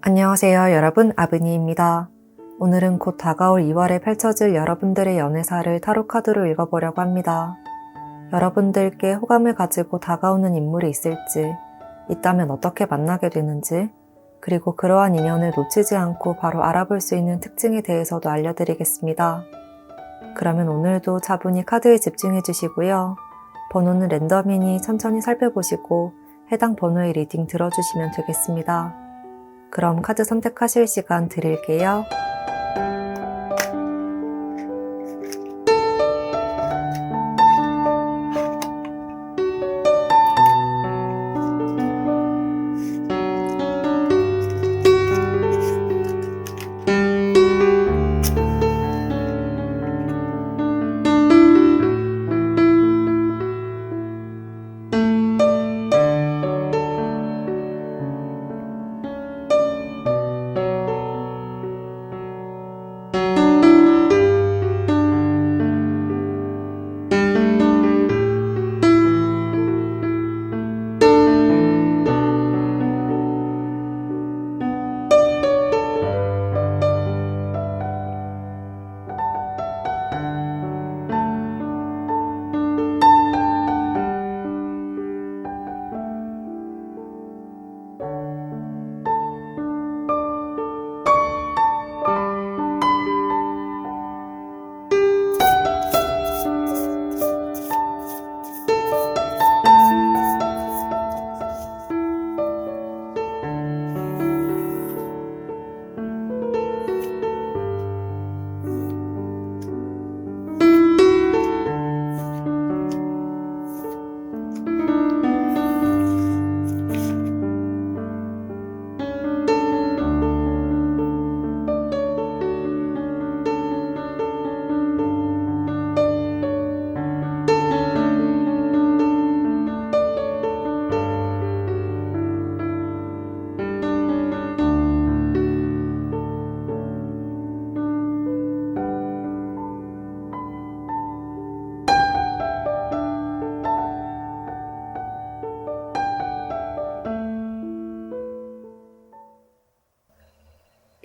안녕하세요 여러분, 아브니입니다. 오늘은 곧 다가올 2월에 펼쳐질 여러분들의 연애사를 타로 카드로 읽어보려고 합니다. 여러분들께 호감을 가지고 다가오는 인물이 있을지, 있다면 어떻게 만나게 되는지, 그리고 그러한 인연을 놓치지 않고 바로 알아볼 수 있는 특징에 대해서도 알려드리겠습니다. 그러면 오늘도 차분히 카드에 집중해 주시고요. 번호는 랜덤이니 천천히 살펴보시고 해당 번호의 리딩 들어주시면 되겠습니다. 그럼 카드 선택하실 시간 드릴게요.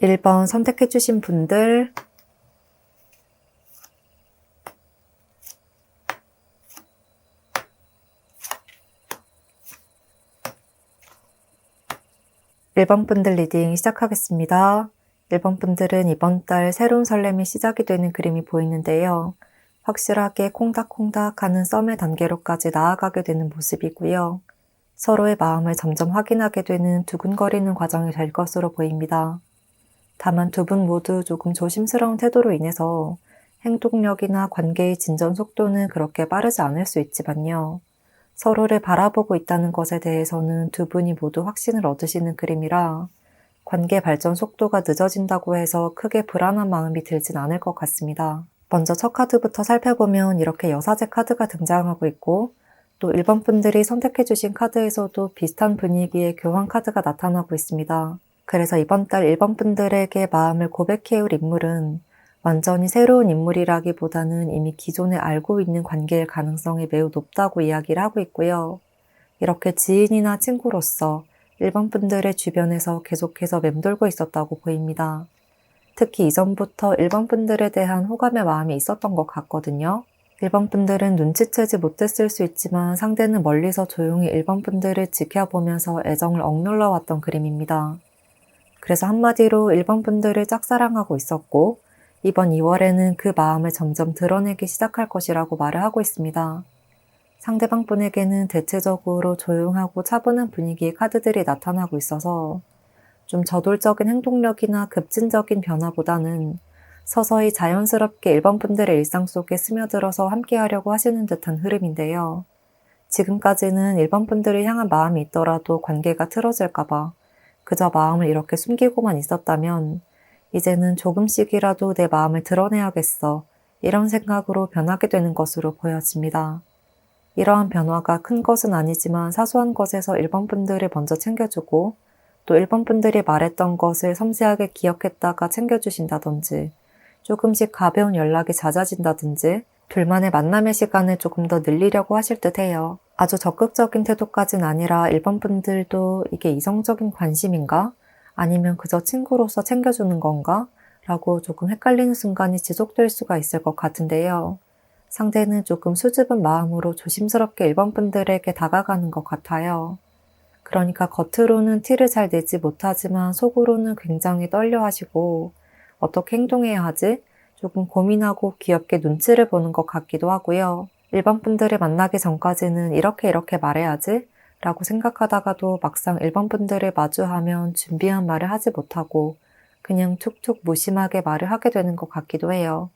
(1번) 선택해주신 분들, (1번) 분들 리딩 시작하겠습니다. (1번) 분들은 이번 달 새로운 설렘이 시작이 되는 그림이 보이는데요. 확실하게 콩닥콩닥 하는 썸의 단계로까지 나아가게 되는 모습이고요. 서로의 마음을 점점 확인하게 되는 두근거리는 과정이 될 것으로 보입니다. 다만 두 분 모두 조금 조심스러운 태도로 인해서 행동력이나 관계의 진전 속도는 그렇게 빠르지 않을 수 있지만요. 서로를 바라보고 있다는 것에 대해서는 두 분이 모두 확신을 얻으시는 그림이라 관계 발전 속도가 늦어진다고 해서 크게 불안한 마음이 들진 않을 것 같습니다. 먼저 첫 카드부터 살펴보면 이렇게 여사제 카드가 등장하고 있고, 또 1번 분들이 선택해주신 카드에서도 비슷한 분위기의 교환 카드가 나타나고 있습니다. 그래서 이번 달 1번 분들에게 마음을 고백해올 인물은 완전히 새로운 인물이라기보다는 이미 기존에 알고 있는 관계일 가능성이 매우 높다고 이야기를 하고 있고요. 이렇게 지인이나 친구로서 1번 분들의 주변에서 계속해서 맴돌고 있었다고 보입니다. 특히 이전부터 1번 분들에 대한 호감의 마음이 있었던 것 같거든요. 1번 분들은 눈치채지 못했을 수 있지만 상대는 멀리서 조용히 1번 분들을 지켜보면서 애정을 억눌러 왔던 그림입니다. 그래서 한마디로 1번 분들을 짝사랑하고 있었고, 이번 2월에는 그 마음을 점점 드러내기 시작할 것이라고 말을 하고 있습니다. 상대방 분에게는 대체적으로 조용하고 차분한 분위기의 카드들이 나타나고 있어서 좀 저돌적인 행동력이나 급진적인 변화보다는 서서히 자연스럽게 1번 분들의 일상 속에 스며들어서 함께하려고 하시는 듯한 흐름인데요. 지금까지는 1번 분들을 향한 마음이 있더라도 관계가 틀어질까봐 그저 마음을 이렇게 숨기고만 있었다면 이제는 조금씩이라도 내 마음을 드러내야겠어, 이런 생각으로 변하게 되는 것으로 보여집니다. 이러한 변화가 큰 것은 아니지만 사소한 것에서 1번 분들을 먼저 챙겨주고, 또 1번 분들이 말했던 것을 섬세하게 기억했다가 챙겨주신다든지, 조금씩 가벼운 연락이 잦아진다든지, 둘만의 만남의 시간을 조금 더 늘리려고 하실 듯 해요. 아주 적극적인 태도까진 아니라 1번 분들도 이게 이성적인 관심인가? 아니면 그저 친구로서 챙겨주는 건가? 라고 조금 헷갈리는 순간이 지속될 수가 있을 것 같은데요. 상대는 조금 수줍은 마음으로 조심스럽게 일본 분들에게 다가가는 것 같아요. 그러니까 겉으로는 티를 잘 내지 못하지만 속으로는 굉장히 떨려 하시고 어떻게 행동해야 하지? 조금 고민하고 귀엽게 눈치를 보는 것 같기도 하고요. 일본 분들을 만나기 전까지는 이렇게 말해야지? 라고 생각하다가도 막상 일본 분들을 마주하면 준비한 말을 하지 못하고 그냥 툭툭 무심하게 말을 하게 되는 것 같기도 해요.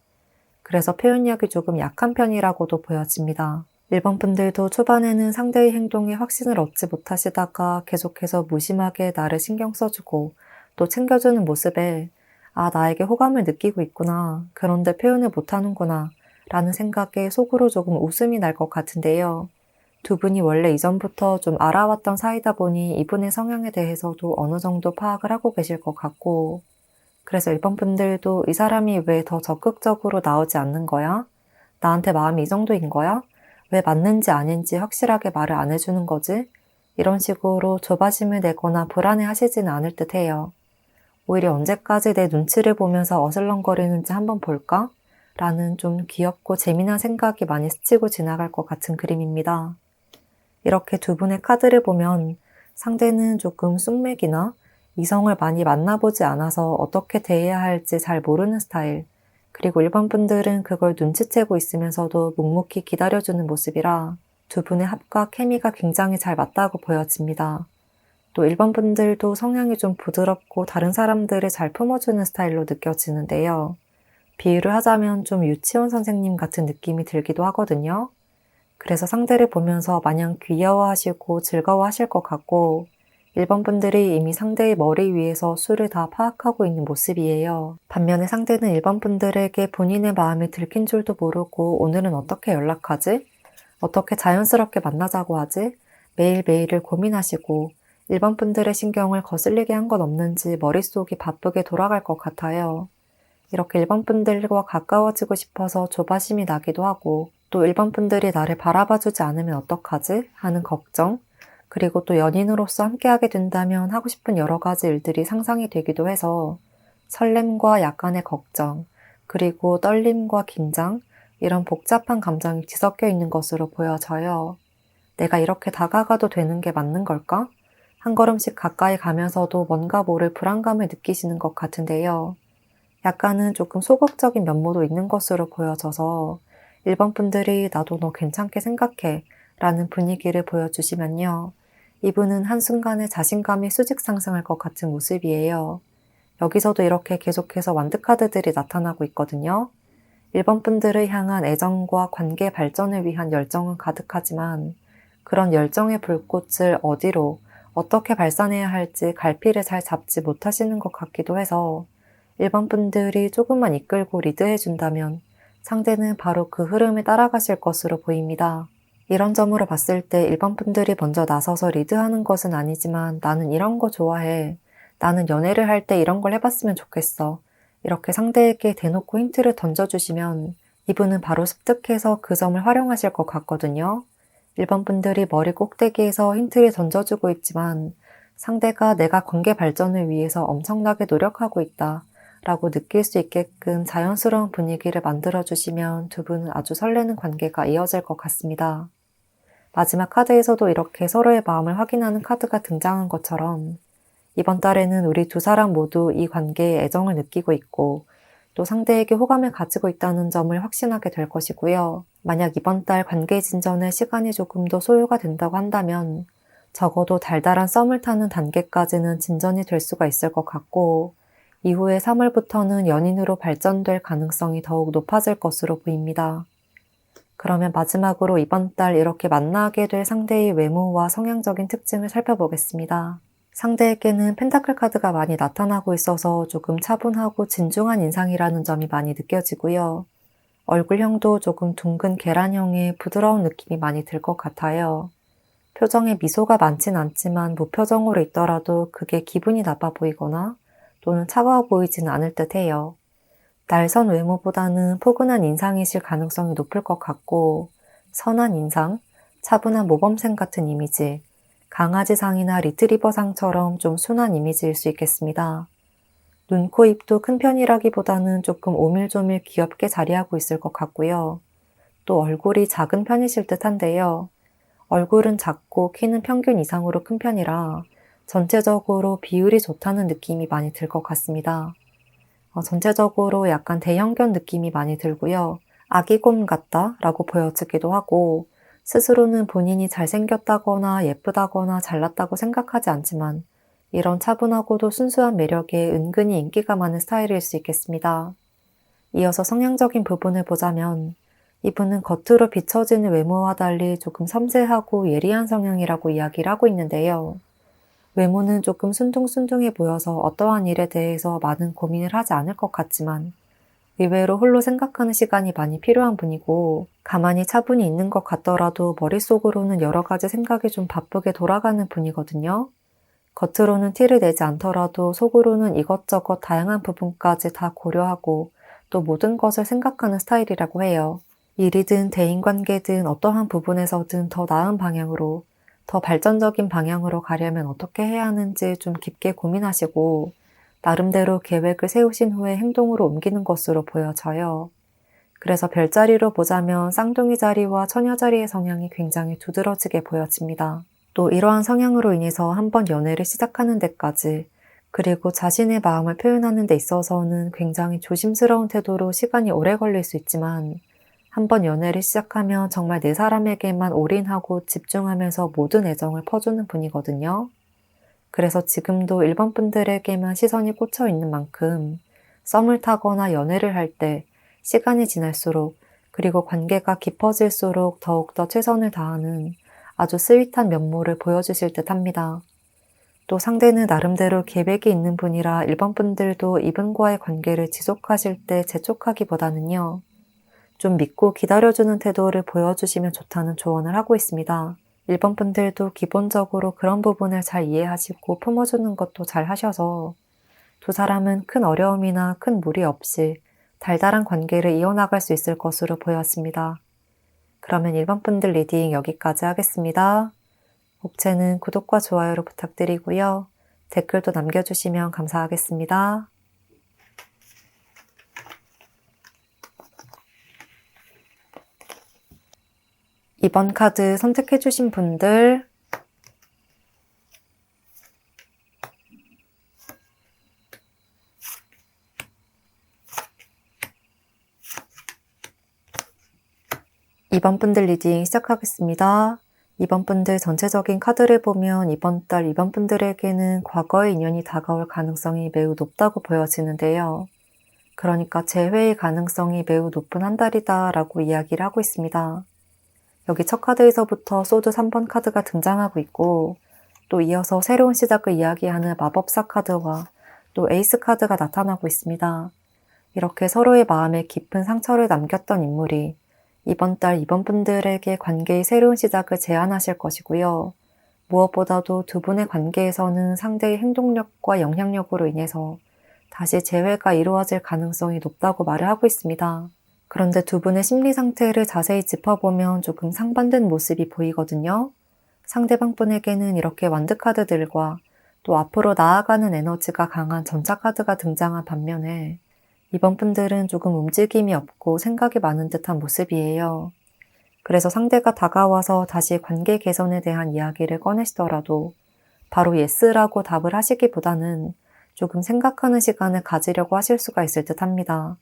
그래서 표현력이 조금 약한 편이라고도 보여집니다. 일본 분들도 초반에는 상대의 행동에 확신을 얻지 못하시다가 계속해서 무심하게 나를 신경 써주고 또 챙겨주는 모습에 아, 나에게 호감을 느끼고 있구나. 그런데 표현을 못하는구나. 라는 생각에 속으로 조금 웃음이 날 것 같은데요. 두 분이 원래 이전부터 좀 알아왔던 사이다 보니 이분의 성향에 대해서도 어느 정도 파악을 하고 계실 것 같고 그래서 일본 분들도 이 사람이 왜 더 적극적으로 나오지 않는 거야? 나한테 마음이 이 정도인 거야? 왜 맞는지 아닌지 확실하게 말을 안 해주는 거지? 이런 식으로 조바심을 내거나 불안해 하시지는 않을 듯 해요. 오히려 언제까지 내 눈치를 보면서 어슬렁거리는지 한번 볼까? 라는 좀 귀엽고 재미난 생각이 많이 스치고 지나갈 것 같은 그림입니다. 이렇게 두 분의 카드를 보면 상대는 조금 쑥맥이나 이성을 많이 만나보지 않아서 어떻게 대해야 할지 잘 모르는 스타일, 그리고 일반 분들은 그걸 눈치채고 있으면서도 묵묵히 기다려주는 모습이라 두 분의 합과 케미가 굉장히 잘 맞다고 보여집니다. 또 일반 분들도 성향이 좀 부드럽고 다른 사람들을 잘 품어주는 스타일로 느껴지는데요. 비유를 하자면 좀 유치원 선생님 같은 느낌이 들기도 하거든요. 그래서 상대를 보면서 마냥 귀여워하시고 즐거워하실 것 같고 일본 분들이 이미 상대의 머리 위에서 수를 다 파악하고 있는 모습이에요. 반면에 상대는 일본 분들에게 본인의 마음이 들킨 줄도 모르고 오늘은 어떻게 연락하지? 어떻게 자연스럽게 만나자고 하지? 매일매일을 고민하시고 일본 분들의 신경을 거슬리게 한 건 없는지 머릿속이 바쁘게 돌아갈 것 같아요. 이렇게 일본 분들과 가까워지고 싶어서 조바심이 나기도 하고 또 일본 분들이 나를 바라봐주지 않으면 어떡하지? 하는 걱정, 그리고 또 연인으로서 함께하게 된다면 하고 싶은 여러 가지 일들이 상상이 되기도 해서 설렘과 약간의 걱정, 그리고 떨림과 긴장, 이런 복잡한 감정이 뒤섞여 있는 것으로 보여져요. 내가 이렇게 다가가도 되는 게 맞는 걸까? 한 걸음씩 가까이 가면서도 뭔가 모를 불안감을 느끼시는 것 같은데요. 약간은 조금 소극적인 면모도 있는 것으로 보여져서 일본 분들이 나도 너 괜찮게 생각해 라는 분위기를 보여주시면요. 이분은 한순간에 자신감이 수직 상승할 것 같은 모습이에요. 여기서도 이렇게 계속해서 완득카드들이 나타나고 있거든요. 일본 분들을 향한 애정과 관계 발전을 위한 열정은 가득하지만 그런 열정의 불꽃을 어디로 어떻게 발산해야 할지 갈피를 잘 잡지 못하시는 것 같기도 해서 일본 분들이 조금만 이끌고 리드해준다면 상대는 바로 그 흐름에 따라가실 것으로 보입니다. 이런 점으로 봤을 때 일본 분들이 먼저 나서서 리드하는 것은 아니지만 나는 이런 거 좋아해. 나는 연애를 할 때 이런 걸 해봤으면 좋겠어. 이렇게 상대에게 대놓고 힌트를 던져주시면 이분은 바로 습득해서 그 점을 활용하실 것 같거든요. 일본 분들이 머리 꼭대기에서 힌트를 던져주고 있지만 상대가 내가 관계 발전을 위해서 엄청나게 노력하고 있다 라고 느낄 수 있게끔 자연스러운 분위기를 만들어주시면 두 분은 아주 설레는 관계가 이어질 것 같습니다. 마지막 카드에서도 이렇게 서로의 마음을 확인하는 카드가 등장한 것처럼 이번 달에는 우리 두 사람 모두 이 관계에 애정을 느끼고 있고 또 상대에게 호감을 가지고 있다는 점을 확신하게 될 것이고요. 만약 이번 달 관계 진전에 시간이 조금 더 소요가 된다고 한다면 적어도 달달한 썸을 타는 단계까지는 진전이 될 수가 있을 것 같고 이후에 3월부터는 연인으로 발전될 가능성이 더욱 높아질 것으로 보입니다. 그러면 마지막으로 이번 달 이렇게 만나게 될 상대의 외모와 성향적인 특징을 살펴보겠습니다. 상대에게는 펜타클 카드가 많이 나타나고 있어서 조금 차분하고 진중한 인상이라는 점이 많이 느껴지고요. 얼굴형도 조금 둥근 계란형의 부드러운 느낌이 많이 들 것 같아요. 표정에 미소가 많진 않지만 무표정으로 있더라도 그게 기분이 나빠 보이거나 또는 차가워 보이지는 않을 듯 해요. 날선 외모보다는 포근한 인상이실 가능성이 높을 것 같고 선한 인상, 차분한 모범생 같은 이미지, 강아지상이나 리트리버상처럼 좀 순한 이미지일 수 있겠습니다. 눈, 코, 입도 큰 편이라기보다는 조금 오밀조밀 귀엽게 자리하고 있을 것 같고요. 또 얼굴이 작은 편이실 듯한데요. 얼굴은 작고 키는 평균 이상으로 큰 편이라 전체적으로 비율이 좋다는 느낌이 많이 들 것 같습니다. 전체적으로 약간 대형견 느낌이 많이 들고요. 아기곰 같다 라고 보여지기도 하고 스스로는 본인이 잘생겼다거나 예쁘다거나 잘났다고 생각하지 않지만 이런 차분하고도 순수한 매력에 은근히 인기가 많은 스타일일 수 있겠습니다. 이어서 성향적인 부분을 보자면 이분은 겉으로 비춰지는 외모와 달리 조금 섬세하고 예리한 성향이라고 이야기를 하고 있는데요. 외모는 조금 순둥순둥해 보여서 어떠한 일에 대해서 많은 고민을 하지 않을 것 같지만 의외로 홀로 생각하는 시간이 많이 필요한 분이고 가만히 차분히 있는 것 같더라도 머릿속으로는 여러 가지 생각이 좀 바쁘게 돌아가는 분이거든요. 겉으로는 티를 내지 않더라도 속으로는 이것저것 다양한 부분까지 다 고려하고 또 모든 것을 생각하는 스타일이라고 해요. 일이든 대인관계든 어떠한 부분에서든 더 나은 방향으로, 더 발전적인 방향으로 가려면 어떻게 해야 하는지 좀 깊게 고민하시고 나름대로 계획을 세우신 후에 행동으로 옮기는 것으로 보여져요. 그래서 별자리로 보자면 쌍둥이 자리와 처녀 자리의 성향이 굉장히 두드러지게 보여집니다. 또 이러한 성향으로 인해서 한번 연애를 시작하는 데까지 그리고 자신의 마음을 표현하는 데 있어서는 굉장히 조심스러운 태도로 시간이 오래 걸릴 수 있지만 한번 연애를 시작하면 정말 내 사람에게만 올인하고 집중하면서 모든 애정을 퍼주는 분이거든요. 그래서 지금도 일본 분들에게만 시선이 꽂혀 있는 만큼 썸을 타거나 연애를 할 때 시간이 지날수록 그리고 관계가 깊어질수록 더욱더 최선을 다하는 아주 스윗한 면모를 보여주실 듯 합니다. 또 상대는 나름대로 계획이 있는 분이라 일본 분들도 이분과의 관계를 지속하실 때 재촉하기보다는요. 좀 믿고 기다려주는 태도를 보여주시면 좋다는 조언을 하고 있습니다. 일본 분들도 기본적으로 그런 부분을 잘 이해하시고 품어주는 것도 잘 하셔서 두 사람은 큰 어려움이나 큰 무리 없이 달달한 관계를 이어나갈 수 있을 것으로 보였습니다. 그러면 일본 분들 리딩 여기까지 하겠습니다. 복채는 구독과 좋아요로 부탁드리고요. 댓글도 남겨주시면 감사하겠습니다. 이번 카드 선택해주신 분들 이번 분들 리딩 시작하겠습니다. 이번 분들 전체적인 카드를 보면 이번 달 이번 분들에게는 과거의 인연이 다가올 가능성이 매우 높다고 보여지는데요. 그러니까 재회의 가능성이 매우 높은 한 달이다 라고 이야기를 하고 있습니다. 여기 첫 카드에서부터 소드 3번 카드가 등장하고 있고 또 이어서 새로운 시작을 이야기하는 마법사 카드와 또 에이스 카드가 나타나고 있습니다. 이렇게 서로의 마음에 깊은 상처를 남겼던 인물이 이번 달 이번 분들에게 관계의 새로운 시작을 제안하실 것이고요. 무엇보다도 두 분의 관계에서는 상대의 행동력과 영향력으로 인해서 다시 재회가 이루어질 가능성이 높다고 말을 하고 있습니다. 그런데 두 분의 심리 상태를 자세히 짚어보면 조금 상반된 모습이 보이거든요. 상대방 분에게는 이렇게 완드 카드들과 또 앞으로 나아가는 에너지가 강한 전차 카드가 등장한 반면에 이번 분들은 조금 움직임이 없고 생각이 많은 듯한 모습이에요. 그래서 상대가 다가와서 다시 관계 개선에 대한 이야기를 꺼내시더라도 바로 예스라고 답을 하시기보다는 조금 생각하는 시간을 가지려고 하실 수가 있을 듯 합니다.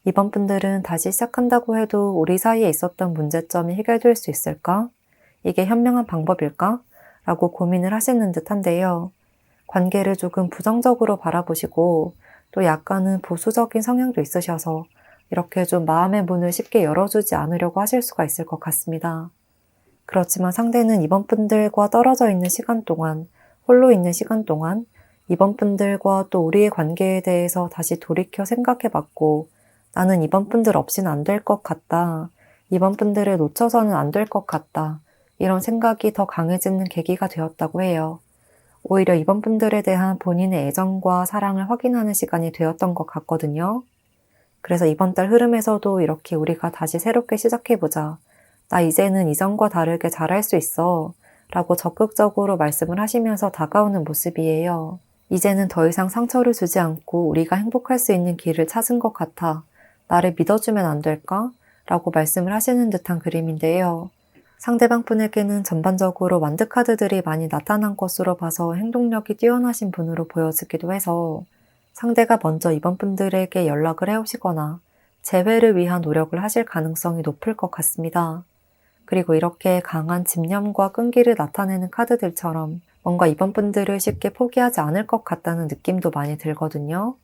이번 분들은 다시 시작한다고 해도 우리 사이에 있었던 문제점이 해결될 수 있을까? 이게 현명한 방법일까? 라고 고민을 하시는 듯 한데요. 관계를 조금 부정적으로 바라보시고 또 약간은 보수적인 성향도 있으셔서 이렇게 좀 마음의 문을 쉽게 열어주지 않으려고 하실 수가 있을 것 같습니다. 그렇지만 상대는 이번 분들과 떨어져 있는 시간 동안, 홀로 있는 시간 동안 이번 분들과 또 우리의 관계에 대해서 다시 돌이켜 생각해봤고 나는 이번 분들 없이는 안 될 것 같다. 이번 분들을 놓쳐서는 안 될 것 같다. 이런 생각이 더 강해지는 계기가 되었다고 해요. 오히려 이번 분들에 대한 본인의 애정과 사랑을 확인하는 시간이 되었던 것 같거든요. 그래서 이번 달 흐름에서도 이렇게 우리가 다시 새롭게 시작해보자. 나 이제는 이전과 다르게 잘할 수 있어. 라고 적극적으로 말씀을 하시면서 다가오는 모습이에요. 이제는 더 이상 상처를 주지 않고 우리가 행복할 수 있는 길을 찾은 것 같아. 나를 믿어주면 안 될까? 라고 말씀을 하시는 듯한 그림인데요. 상대방 분에게는 전반적으로 완득카드들이 많이 나타난 것으로 봐서 행동력이 뛰어나신 분으로 보여지기도 해서 상대가 먼저 이번 분들에게 연락을 해오시거나 재회를 위한 노력을 하실 가능성이 높을 것 같습니다. 그리고 이렇게 강한 집념과 끈기를 나타내는 카드들처럼 뭔가 이번 분들을 쉽게 포기하지 않을 것 같다는 느낌도 많이 들거든요.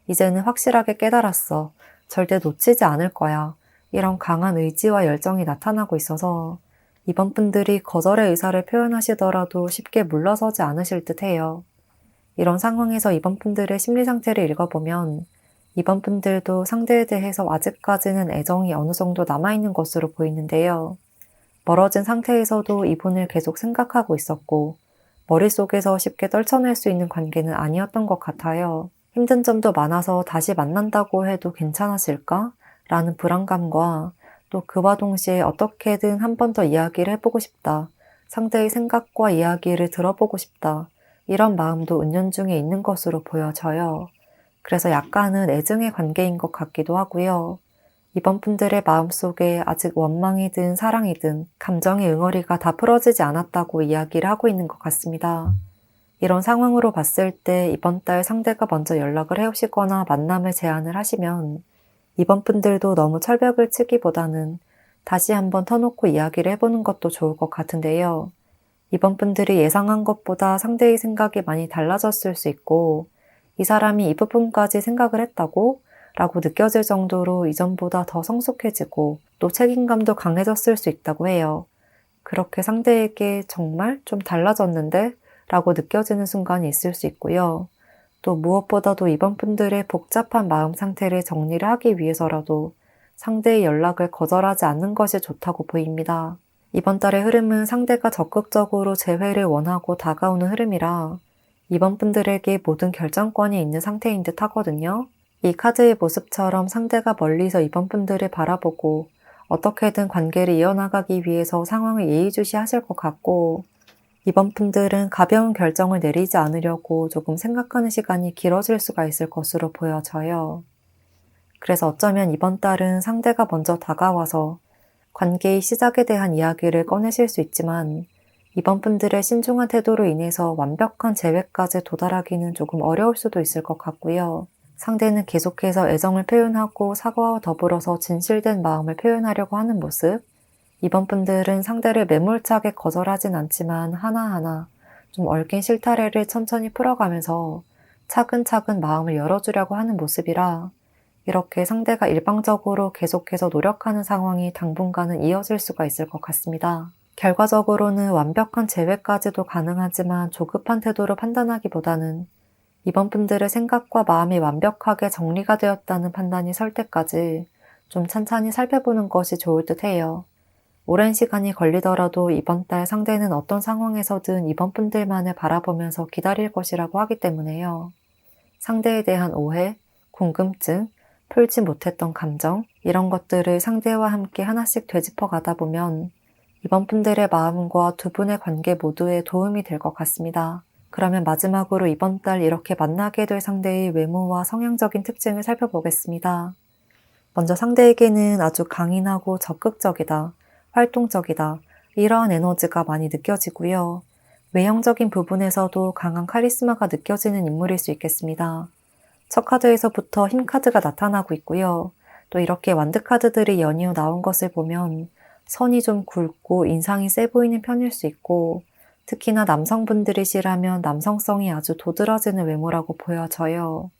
이제는 확실하게 깨달았어. 절대 놓치지 않을 거야. 이런 강한 의지와 열정이 나타나고 있어서 이번 분들이 거절의 의사를 표현하시더라도 쉽게 물러서지 않으실 듯해요. 이런 상황에서 이번 분들의 심리 상태를 읽어보면 이번 분들도 상대에 대해서 아직까지는 애정이 어느 정도 남아있는 것으로 보이는데요. 멀어진 상태에서도 이분을 계속 생각하고 있었고 머릿속에서 쉽게 떨쳐낼 수 있는 관계는 아니었던 것 같아요. 힘든 점도 많아서 다시 만난다고 해도 괜찮았을까? 라는 불안감과 또 그와 동시에 어떻게든 한 번 더 이야기를 해보고 싶다. 상대의 생각과 이야기를 들어보고 싶다. 이런 마음도 은연중에 있는 것으로 보여져요. 그래서 약간은 애증의 관계인 것 같기도 하고요. 이번 분들의 마음속에 아직 원망이든 사랑이든 감정의 응어리가 다 풀어지지 않았다고 이야기를 하고 있는 것 같습니다. 이런 상황으로 봤을 때 이번 달 상대가 먼저 연락을 해오시거나 만남을 제안을 하시면 이번 분들도 너무 철벽을 치기보다는 다시 한번 터놓고 이야기를 해보는 것도 좋을 것 같은데요. 이번 분들이 예상한 것보다 상대의 생각이 많이 달라졌을 수 있고 이 사람이 이 부분까지 생각을 했다고? 라고 느껴질 정도로 이전보다 더 성숙해지고 또 책임감도 강해졌을 수 있다고 해요. 그렇게 상대에게 정말 좀 달라졌는데? 라고 느껴지는 순간이 있을 수 있고요. 또 무엇보다도 이번 분들의 복잡한 마음 상태를 정리를 하기 위해서라도 상대의 연락을 거절하지 않는 것이 좋다고 보입니다. 이번 달의 흐름은 상대가 적극적으로 재회를 원하고 다가오는 흐름이라 이번 분들에게 모든 결정권이 있는 상태인 듯 하거든요. 이 카드의 모습처럼 상대가 멀리서 이번 분들을 바라보고 어떻게든 관계를 이어나가기 위해서 상황을 예의주시하실 것 같고 이번 분들은 가벼운 결정을 내리지 않으려고 조금 생각하는 시간이 길어질 수가 있을 것으로 보여져요. 그래서 어쩌면 이번 달은 상대가 먼저 다가와서 관계의 시작에 대한 이야기를 꺼내실 수 있지만 이번 분들의 신중한 태도로 인해서 완벽한 재회까지 도달하기는 조금 어려울 수도 있을 것 같고요. 상대는 계속해서 애정을 표현하고 사과와 더불어서 진실된 마음을 표현하려고 하는 모습. 이번 분들은 상대를 매몰차게 거절하진 않지만 하나하나 좀 얽힌 실타래를 천천히 풀어가면서 차근차근 마음을 열어주려고 하는 모습이라 이렇게 상대가 일방적으로 계속해서 노력하는 상황이 당분간은 이어질 수가 있을 것 같습니다. 결과적으로는 완벽한 재회까지도 가능하지만 조급한 태도로 판단하기보다는 이번 분들의 생각과 마음이 완벽하게 정리가 되었다는 판단이 설 때까지 좀 찬찬히 살펴보는 것이 좋을 듯 해요. 오랜 시간이 걸리더라도 이번 달 상대는 어떤 상황에서든 이번 분들만을 바라보면서 기다릴 것이라고 하기 때문에요. 상대에 대한 오해, 궁금증, 풀지 못했던 감정, 이런 것들을 상대와 함께 하나씩 되짚어 가다 보면 이번 분들의 마음과 두 분의 관계 모두에 도움이 될 것 같습니다. 그러면 마지막으로 이번 달 이렇게 만나게 될 상대의 외모와 성향적인 특징을 살펴보겠습니다. 먼저 상대에게는 아주 강인하고 적극적이다, 활동적이다, 이러한 에너지가 많이 느껴지고요. 외형적인 부분에서도 강한 카리스마가 느껴지는 인물일 수 있겠습니다. 첫 카드에서부터 힘 카드가 나타나고 있고요. 또 이렇게 완드 카드들이 연이어 나온 것을 보면 선이 좀 굵고 인상이 세 보이는 편일 수 있고 특히나 남성분들이시라면 남성성이 아주 도드라지는 외모라고 보여져요.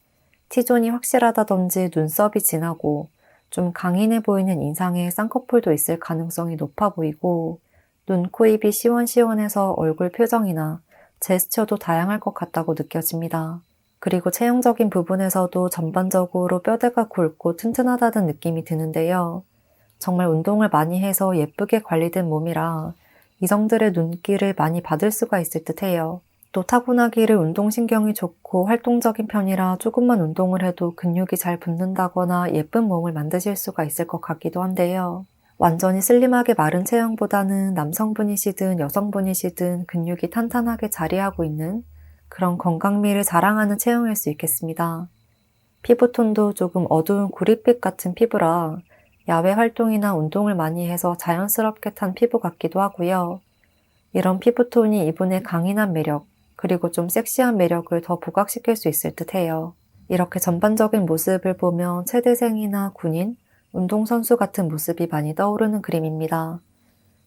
T존이 확실하다든지 눈썹이 진하고 좀 강인해 보이는 인상의 쌍꺼풀도 있을 가능성이 높아 보이고 눈, 코, 입이 시원시원해서 얼굴 표정이나 제스처도 다양할 것 같다고 느껴집니다. 그리고 체형적인 부분에서도 전반적으로 뼈대가 굵고 튼튼하다는 느낌이 드는데요. 정말 운동을 많이 해서 예쁘게 관리된 몸이라 이성들의 눈길을 많이 받을 수가 있을 듯해요. 또 타고나기를 운동신경이 좋고 활동적인 편이라 조금만 운동을 해도 근육이 잘 붙는다거나 예쁜 몸을 만드실 수가 있을 것 같기도 한데요. 완전히 슬림하게 마른 체형보다는 남성분이시든 여성분이시든 근육이 탄탄하게 자리하고 있는 그런 건강미를 자랑하는 체형일 수 있겠습니다. 피부톤도 조금 어두운 구릿빛 같은 피부라 야외 활동이나 운동을 많이 해서 자연스럽게 탄 피부 같기도 하고요. 이런 피부톤이 이분의 강인한 매력, 그리고 좀 섹시한 매력을 더 부각시킬 수 있을 듯해요. 이렇게 전반적인 모습을 보면 체대생이나 군인, 운동선수 같은 모습이 많이 떠오르는 그림입니다.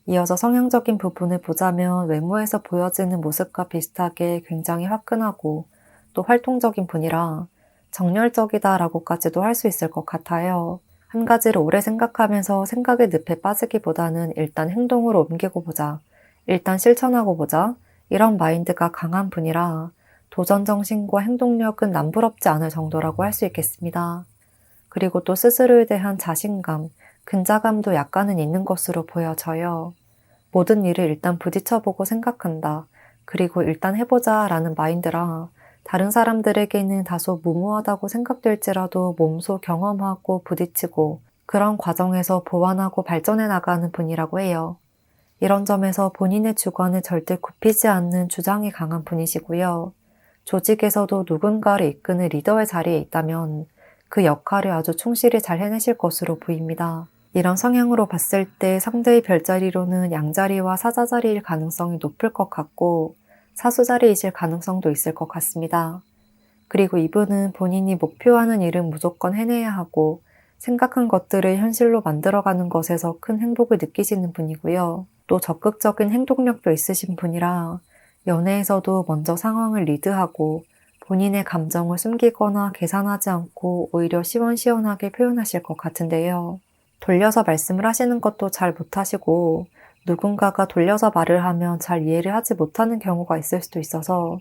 이어서 성향적인 부분을 보자면 외모에서 보여지는 모습과 비슷하게 굉장히 화끈하고 또 활동적인 분이라 정열적이다라고까지도 할 수 있을 것 같아요. 한 가지를 오래 생각하면서 생각의 늪에 빠지기보다는 일단 행동으로 옮기고 보자, 일단 실천하고 보자, 이런 마인드가 강한 분이라 도전 정신과 행동력은 남부럽지 않을 정도라고 할 수 있겠습니다. 그리고 또 스스로에 대한 자신감, 근자감도 약간은 있는 것으로 보여져요. 모든 일을 일단 부딪혀보고 생각한다. 그리고 일단 해보자 라는 마인드라 다른 사람들에게는 다소 무모하다고 생각될지라도 몸소 경험하고 부딪히고 그런 과정에서 보완하고 발전해 나가는 분이라고 해요. 이런 점에서 본인의 주관을 절대 굽히지 않는 주장이 강한 분이시고요. 조직에서도 누군가를 이끄는 리더의 자리에 있다면 그 역할을 아주 충실히 잘 해내실 것으로 보입니다. 이런 성향으로 봤을 때 상대의 별자리로는 양자리와 사자자리일 가능성이 높을 것 같고 사수자리이실 가능성도 있을 것 같습니다. 그리고 이분은 본인이 목표하는 일은 무조건 해내야 하고 생각한 것들을 현실로 만들어가는 것에서 큰 행복을 느끼시는 분이고요. 또 적극적인 행동력도 있으신 분이라 연애에서도 먼저 상황을 리드하고 본인의 감정을 숨기거나 계산하지 않고 오히려 시원시원하게 표현하실 것 같은데요. 돌려서 말씀을 하시는 것도 잘 못하시고 누군가가 돌려서 말을 하면 잘 이해를 하지 못하는 경우가 있을 수도 있어서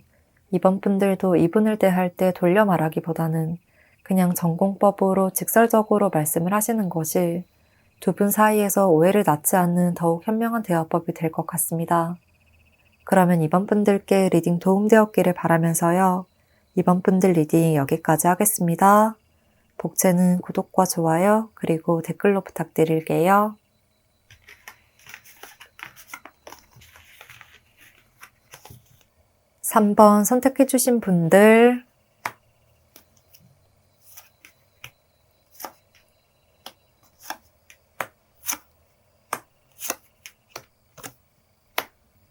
이번 분들도 이분을 대할 때 돌려 말하기보다는 그냥 전공법으로 직설적으로 말씀을 하시는 것이 두 분 사이에서 오해를 낳지 않는 더욱 현명한 대화법이 될 것 같습니다. 그러면 이번 분들께 리딩 도움되었기를 바라면서요. 이번 분들 리딩 여기까지 하겠습니다. 복채는 구독과 좋아요 그리고 댓글로 부탁드릴게요. 3번 선택해주신 분들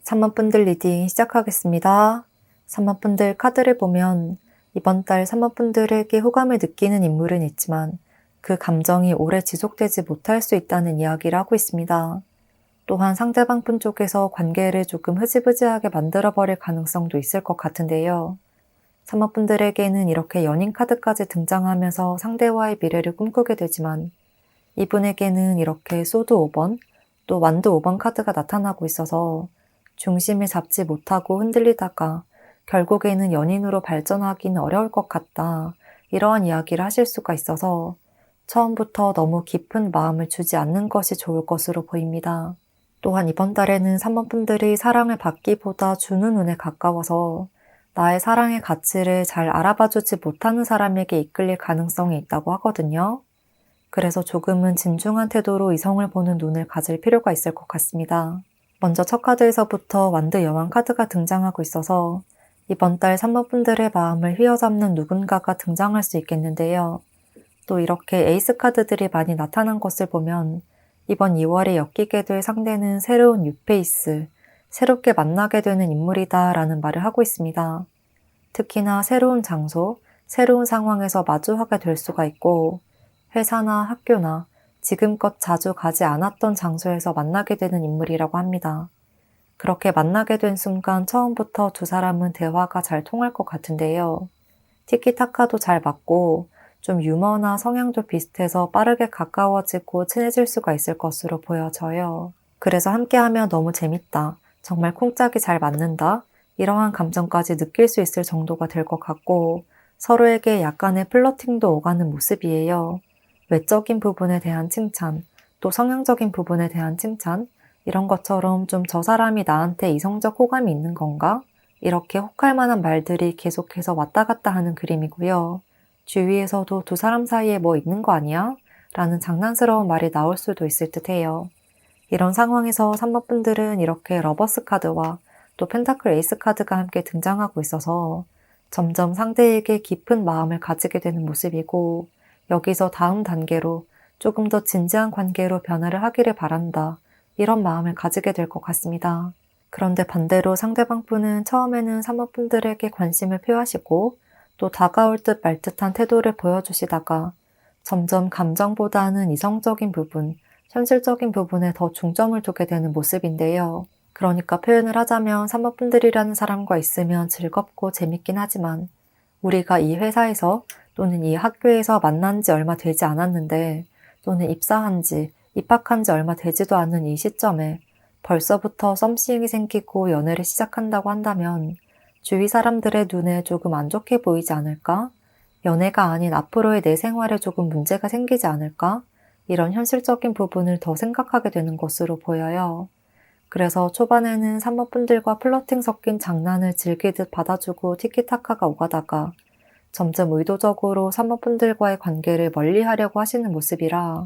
3번 분들 리딩 시작하겠습니다. 3번 분들 카드를 보면 이번 달 3번 분들에게 호감을 느끼는 인물은 있지만 그 감정이 오래 지속되지 못할 수 있다는 이야기를 하고 있습니다. 또한 상대방 분 쪽에서 관계를 조금 흐지부지하게 만들어버릴 가능성도 있을 것 같은데요. 3번 분들에게는 이렇게 연인 카드까지 등장하면서 상대와의 미래를 꿈꾸게 되지만 이분에게는 이렇게 소드 5번, 또 완드 5번 카드가 나타나고 있어서 중심을 잡지 못하고 흔들리다가 결국에는 연인으로 발전하기는 어려울 것 같다. 이러한 이야기를 하실 수가 있어서 처음부터 너무 깊은 마음을 주지 않는 것이 좋을 것으로 보입니다. 또한 이번 달에는 3번 분들이 사랑을 받기보다 주는 운에 가까워서 나의 사랑의 가치를 잘 알아봐주지 못하는 사람에게 이끌릴 가능성이 있다고 하거든요. 그래서 조금은 진중한 태도로 이성을 보는 눈을 가질 필요가 있을 것 같습니다. 먼저 첫 카드에서부터 완드 여왕 카드가 등장하고 있어서 이번 달 3번 분들의 마음을 휘어잡는 누군가가 등장할 수 있겠는데요. 또 이렇게 에이스 카드들이 많이 나타난 것을 보면 이번 2월에 엮이게 될 상대는 새로운 뉴페이스, 새롭게 만나게 되는 인물이다 라는 말을 하고 있습니다. 특히나 새로운 장소, 새로운 상황에서 마주하게 될 수가 있고 회사나 학교나 지금껏 자주 가지 않았던 장소에서 만나게 되는 인물이라고 합니다. 그렇게 만나게 된 순간 처음부터 두 사람은 대화가 잘 통할 것 같은데요. 티키타카도 잘 맞고 좀 유머나 성향도 비슷해서 빠르게 가까워지고 친해질 수가 있을 것으로 보여져요. 그래서 함께하면 너무 재밌다. 정말 콩짝이 잘 맞는다. 이러한 감정까지 느낄 수 있을 정도가 될 것 같고 서로에게 약간의 플러팅도 오가는 모습이에요. 외적인 부분에 대한 칭찬, 또 성향적인 부분에 대한 칭찬, 이런 것처럼 좀 저 사람이 나한테 이성적 호감이 있는 건가? 이렇게 혹할 만한 말들이 계속해서 왔다 갔다 하는 그림이고요. 주위에서도 두 사람 사이에 뭐 있는 거 아니야? 라는 장난스러운 말이 나올 수도 있을 듯해요. 이런 상황에서 3번 분들은 이렇게 러버스 카드와 또 펜타클 에이스 카드가 함께 등장하고 있어서 점점 상대에게 깊은 마음을 가지게 되는 모습이고, 여기서 다음 단계로 조금 더 진지한 관계로 변화를 하기를 바란다, 이런 마음을 가지게 될 것 같습니다. 그런데 반대로 상대방 분은 처음에는 3번 분들에게 관심을 표하시고 또 다가올 듯 말 듯한 태도를 보여주시다가 점점 감정보다는 이성적인 부분, 현실적인 부분에 더 중점을 두게 되는 모습인데요. 그러니까 표현을 하자면 3번 분들이라는 사람과 있으면 즐겁고 재밌긴 하지만 우리가 이 회사에서 또는 이 학교에서 만난 지 얼마 되지 않았는데, 또는 입사한 지, 입학한 지 얼마 되지도 않은 이 시점에 벌써부터 썸씽이 생기고 연애를 시작한다고 한다면 주위 사람들의 눈에 조금 안 좋게 보이지 않을까? 연애가 아닌 앞으로의 내 생활에 조금 문제가 생기지 않을까? 이런 현실적인 부분을 더 생각하게 되는 것으로 보여요. 그래서 초반에는 3번 분들과 플러팅 섞인 장난을 즐기듯 받아주고 티키타카가 오가다가 점점 의도적으로 3번 분들과의 관계를 멀리하려고 하시는 모습이라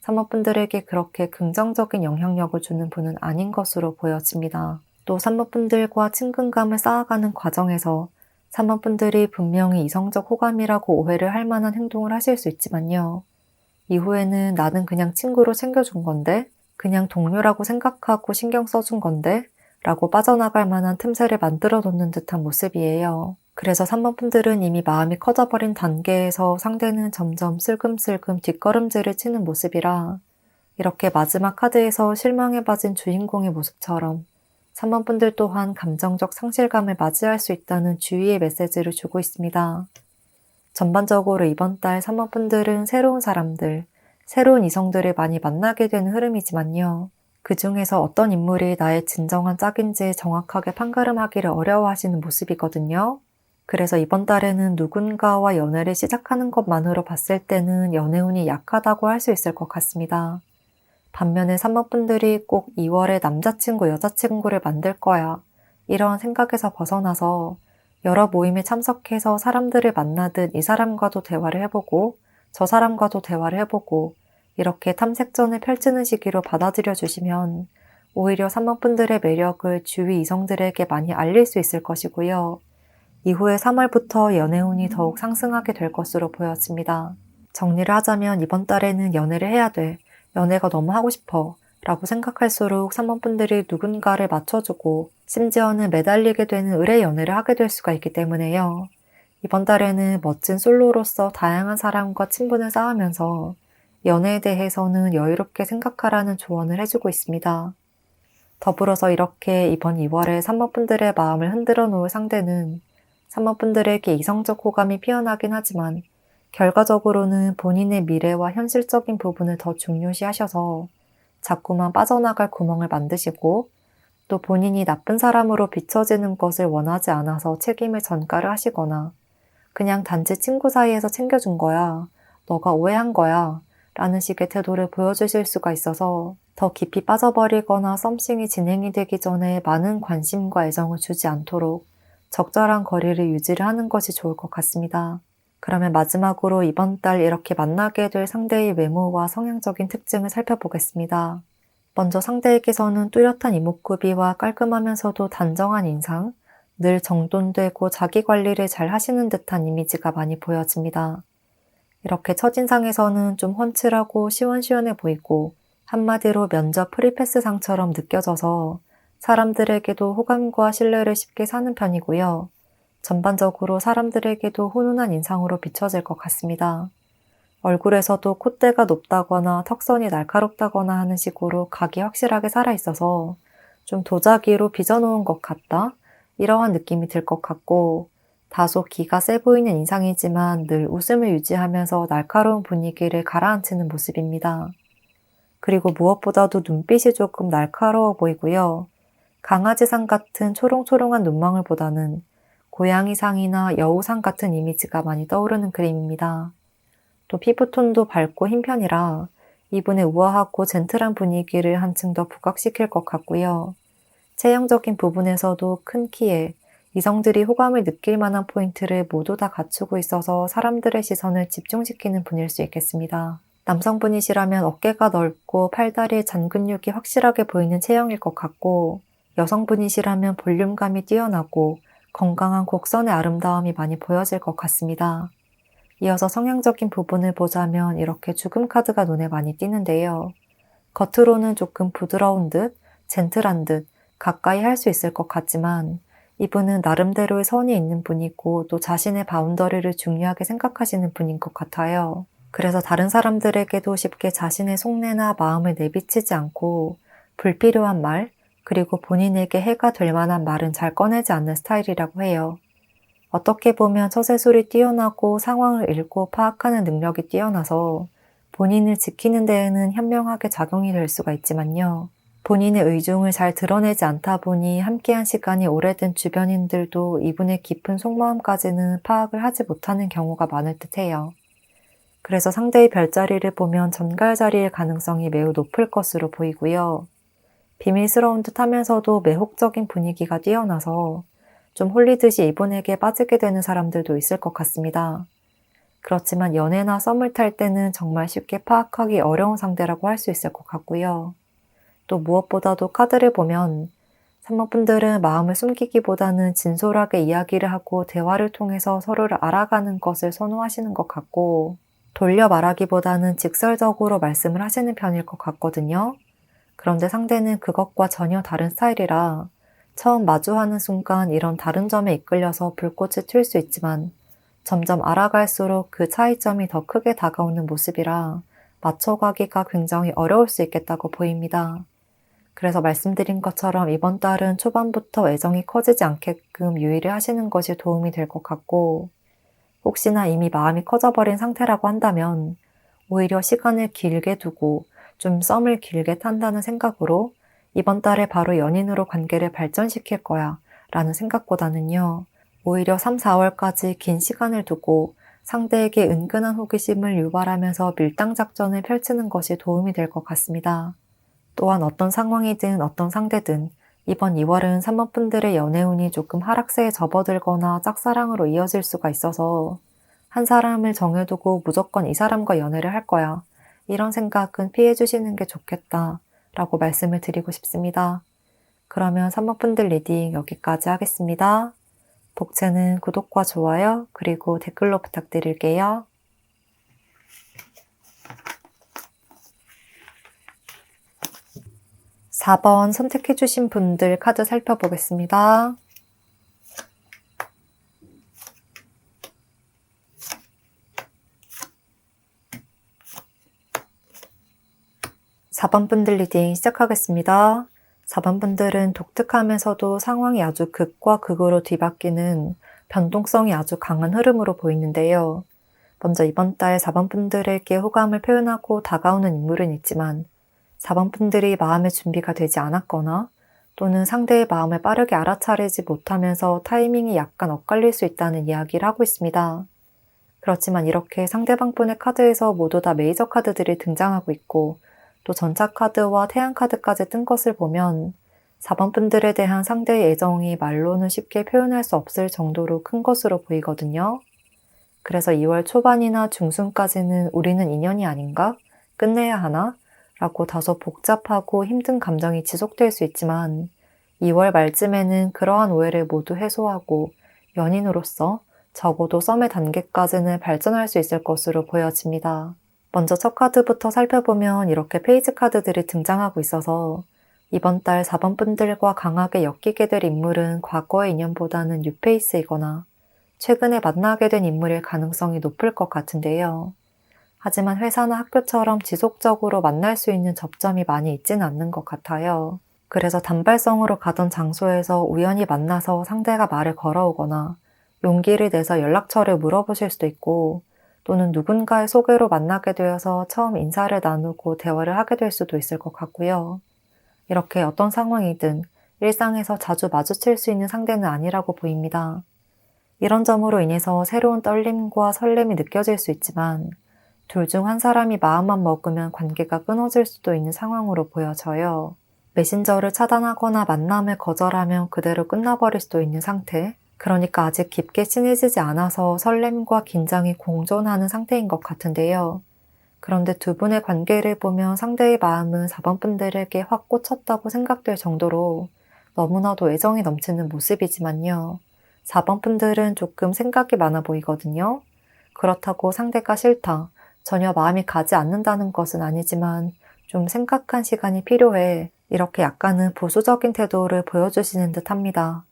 3번 분들에게 그렇게 긍정적인 영향력을 주는 분은 아닌 것으로 보여집니다. 또 3번 분들과 친근감을 쌓아가는 과정에서 3번 분들이 분명히 이성적 호감이라고 오해를 할 만한 행동을 하실 수 있지만요. 이후에는 나는 그냥 친구로 챙겨준 건데, 그냥 동료라고 생각하고 신경 써준 건데 라고 빠져나갈 만한 틈새를 만들어 놓는 듯한 모습이에요. 그래서 3번 분들은 이미 마음이 커져버린 단계에서 상대는 점점 슬금슬금 뒷걸음질을 치는 모습이라 이렇게 마지막 카드에서 실망에 빠진 주인공의 모습처럼 3번 분들 또한 감정적 상실감을 맞이할 수 있다는 주의의 메시지를 주고 있습니다. 전반적으로 이번 달 3번 분들은 새로운 사람들, 새로운 이성들을 많이 만나게 되는 흐름이지만요. 그 중에서 어떤 인물이 나의 진정한 짝인지 정확하게 판가름하기를 어려워하시는 모습이거든요. 그래서 이번 달에는 누군가와 연애를 시작하는 것만으로 봤을 때는 연애운이 약하다고 할 수 있을 것 같습니다. 반면에 3번 분들이 꼭 2월에 남자친구, 여자친구를 만들 거야, 이런 생각에서 벗어나서 여러 모임에 참석해서 사람들을 만나듯 이 사람과도 대화를 해보고 저 사람과도 대화를 해보고 이렇게 탐색전을 펼치는 시기로 받아들여 주시면 오히려 3번 분들의 매력을 주위 이성들에게 많이 알릴 수 있을 것이고요. 이후에 3월부터 연애운이 더욱 상승하게 될 것으로 보여집니다. 정리를 하자면 이번 달에는 연애를 해야 돼, 연애가 너무 하고 싶어 라고 생각할수록 3번 분들이 누군가를 맞춰주고 심지어는 매달리게 되는 의뢰 연애를 하게 될 수가 있기 때문에요. 이번 달에는 멋진 솔로로서 다양한 사람과 친분을 쌓으면서 연애에 대해서는 여유롭게 생각하라는 조언을 해주고 있습니다. 더불어서 이렇게 이번 2월에 3번 분들의 마음을 흔들어 놓을 상대는 3번 분들에게 이성적 호감이 피어나긴 하지만 결과적으로는 본인의 미래와 현실적인 부분을 더 중요시 하셔서 자꾸만 빠져나갈 구멍을 만드시고 또 본인이 나쁜 사람으로 비춰지는 것을 원하지 않아서 책임을 전가를 하시거나 그냥 단지 친구 사이에서 챙겨준 거야, 너가 오해한 거야 라는 식의 태도를 보여주실 수가 있어서 더 깊이 빠져버리거나 썸씽이 진행이 되기 전에 많은 관심과 애정을 주지 않도록 적절한 거리를 유지를 하는 것이 좋을 것 같습니다. 그러면 마지막으로 이번 달 이렇게 만나게 될 상대의 외모와 성향적인 특징을 살펴보겠습니다. 먼저 상대에게서는 뚜렷한 이목구비와 깔끔하면서도 단정한 인상, 늘 정돈되고 자기 관리를 잘 하시는 듯한 이미지가 많이 보여집니다. 이렇게 첫인상에서는 좀 훤칠하고 시원시원해 보이고 한마디로 면접 프리패스상처럼 느껴져서 사람들에게도 호감과 신뢰를 쉽게 사는 편이고요. 전반적으로 사람들에게도 훈훈한 인상으로 비춰질 것 같습니다. 얼굴에서도 콧대가 높다거나 턱선이 날카롭다거나 하는 식으로 각이 확실하게 살아있어서 좀 도자기로 빚어놓은 것 같다? 이러한 느낌이 들 것 같고 다소 기가 세 보이는 인상이지만 늘 웃음을 유지하면서 날카로운 분위기를 가라앉히는 모습입니다. 그리고 무엇보다도 눈빛이 조금 날카로워 보이고요. 강아지상 같은 초롱초롱한 눈망울보다는 고양이상이나 여우상 같은 이미지가 많이 떠오르는 그림입니다. 또 피부톤도 밝고 흰 편이라 이분의 우아하고 젠틀한 분위기를 한층 더 부각시킬 것 같고요. 체형적인 부분에서도 큰 키에 이성들이 호감을 느낄 만한 포인트를 모두 다 갖추고 있어서 사람들의 시선을 집중시키는 분일 수 있겠습니다. 남성분이시라면 어깨가 넓고 팔다리에 잔근육이 확실하게 보이는 체형일 것 같고, 여성분이시라면 볼륨감이 뛰어나고 건강한 곡선의 아름다움이 많이 보여질 것 같습니다. 이어서 성향적인 부분을 보자면 이렇게 죽음 카드가 눈에 많이 띄는데요. 겉으로는 조금 부드러운 듯, 젠틀한 듯, 가까이 할 수 있을 것 같지만 이분은 나름대로의 선이 있는 분이고 또 자신의 바운더리를 중요하게 생각하시는 분인 것 같아요. 그래서 다른 사람들에게도 쉽게 자신의 속내나 마음을 내비치지 않고 불필요한 말, 그리고 본인에게 해가 될 만한 말은 잘 꺼내지 않는 스타일이라고 해요. 어떻게 보면 처세술이 뛰어나고 상황을 읽고 파악하는 능력이 뛰어나서 본인을 지키는 데에는 현명하게 작용이 될 수가 있지만요. 본인의 의중을 잘 드러내지 않다 보니 함께한 시간이 오래된 주변인들도 이분의 깊은 속마음까지는 파악을 하지 못하는 경우가 많을 듯해요. 그래서 상대의 별자리를 보면 전갈자리일 가능성이 매우 높을 것으로 보이고요. 비밀스러운 듯 하면서도 매혹적인 분위기가 뛰어나서 좀 홀리듯이 이분에게 빠지게 되는 사람들도 있을 것 같습니다. 그렇지만 연애나 썸을 탈 때는 정말 쉽게 파악하기 어려운 상대라고 할 수 있을 것 같고요. 또 무엇보다도 카드를 보면 3번 분들은 마음을 숨기기보다는 진솔하게 이야기를 하고 대화를 통해서 서로를 알아가는 것을 선호하시는 것 같고, 돌려 말하기보다는 직설적으로 말씀을 하시는 편일 것 같거든요. 그런데 상대는 그것과 전혀 다른 스타일이라 처음 마주하는 순간 이런 다른 점에 이끌려서 불꽃이 튈 수 있지만 점점 알아갈수록 그 차이점이 더 크게 다가오는 모습이라 맞춰가기가 굉장히 어려울 수 있겠다고 보입니다. 그래서 말씀드린 것처럼 이번 달은 초반부터 애정이 커지지 않게끔 유의를 하시는 것이 도움이 될 것 같고, 혹시나 이미 마음이 커져버린 상태라고 한다면 오히려 시간을 길게 두고 좀 썸을 길게 탄다는 생각으로 이번 달에 바로 연인으로 관계를 발전시킬 거야 라는 생각보다는요. 오히려 3, 4월까지 긴 시간을 두고 상대에게 은근한 호기심을 유발하면서 밀당 작전을 펼치는 것이 도움이 될 것 같습니다. 또한 어떤 상황이든 어떤 상대든 이번 2월은 3번 분들의 연애운이 조금 하락세에 접어들거나 짝사랑으로 이어질 수가 있어서 한 사람을 정해두고 무조건 이 사람과 연애를 할 거야. 이런 생각은 피해 주시는 게 좋겠다 라고 말씀을 드리고 싶습니다. 그러면 3번 분들 리딩 여기까지 하겠습니다. 복채는 구독과 좋아요 그리고 댓글로 부탁드릴게요. 4번 선택해주신 분들 카드 살펴보겠습니다. 4번 분들 리딩 시작하겠습니다. 4번 분들은 독특하면서도 상황이 아주 극과 극으로 뒤바뀌는 변동성이 아주 강한 흐름으로 보이는데요. 먼저 이번 달 4번 분들에게 호감을 표현하고 다가오는 인물은 있지만 4번 분들이 마음의 준비가 되지 않았거나 또는 상대의 마음을 빠르게 알아차리지 못하면서 타이밍이 약간 엇갈릴 수 있다는 이야기를 하고 있습니다. 그렇지만 이렇게 상대방 분의 카드에서 모두 다 메이저 카드들이 등장하고 있고 또 전차 카드와 태양 카드까지 뜬 것을 보면 4번 분들에 대한 상대의 애정이 말로는 쉽게 표현할 수 없을 정도로 큰 것으로 보이거든요. 그래서 2월 초반이나 중순까지는 우리는 인연이 아닌가? 끝내야 하나? 라고 다소 복잡하고 힘든 감정이 지속될 수 있지만 2월 말쯤에는 그러한 오해를 모두 해소하고 연인으로서 적어도 썸의 단계까지는 발전할 수 있을 것으로 보여집니다. 먼저 첫 카드부터 살펴보면 이렇게 페이지 카드들이 등장하고 있어서 이번 달 4번 분들과 강하게 엮이게 될 인물은 과거의 인연보다는 뉴페이스이거나 최근에 만나게 된 인물일 가능성이 높을 것 같은데요. 하지만 회사나 학교처럼 지속적으로 만날 수 있는 접점이 많이 있지는 않는 것 같아요. 그래서 단발성으로 가던 장소에서 우연히 만나서 상대가 말을 걸어오거나 용기를 내서 연락처를 물어보실 수도 있고 또는 누군가의 소개로 만나게 되어서 처음 인사를 나누고 대화를 하게 될 수도 있을 것 같고요. 이렇게 어떤 상황이든 일상에서 자주 마주칠 수 있는 상대는 아니라고 보입니다. 이런 점으로 인해서 새로운 떨림과 설렘이 느껴질 수 있지만 둘 중 한 사람이 마음만 먹으면 관계가 끊어질 수도 있는 상황으로 보여져요. 메신저를 차단하거나 만남을 거절하면 그대로 끝나버릴 수도 있는 상태. 그러니까 아직 깊게 친해지지 않아서 설렘과 긴장이 공존하는 상태인 것 같은데요. 그런데 두 분의 관계를 보면 상대의 마음은 4번 분들에게 확 꽂혔다고 생각될 정도로 너무나도 애정이 넘치는 모습이지만요. 4번 분들은 조금 생각이 많아 보이거든요. 그렇다고 상대가 싫다, 전혀 마음이 가지 않는다는 것은 아니지만 좀 생각한 시간이 필요해, 이렇게 약간은 보수적인 태도를 보여주시는 듯 합니다.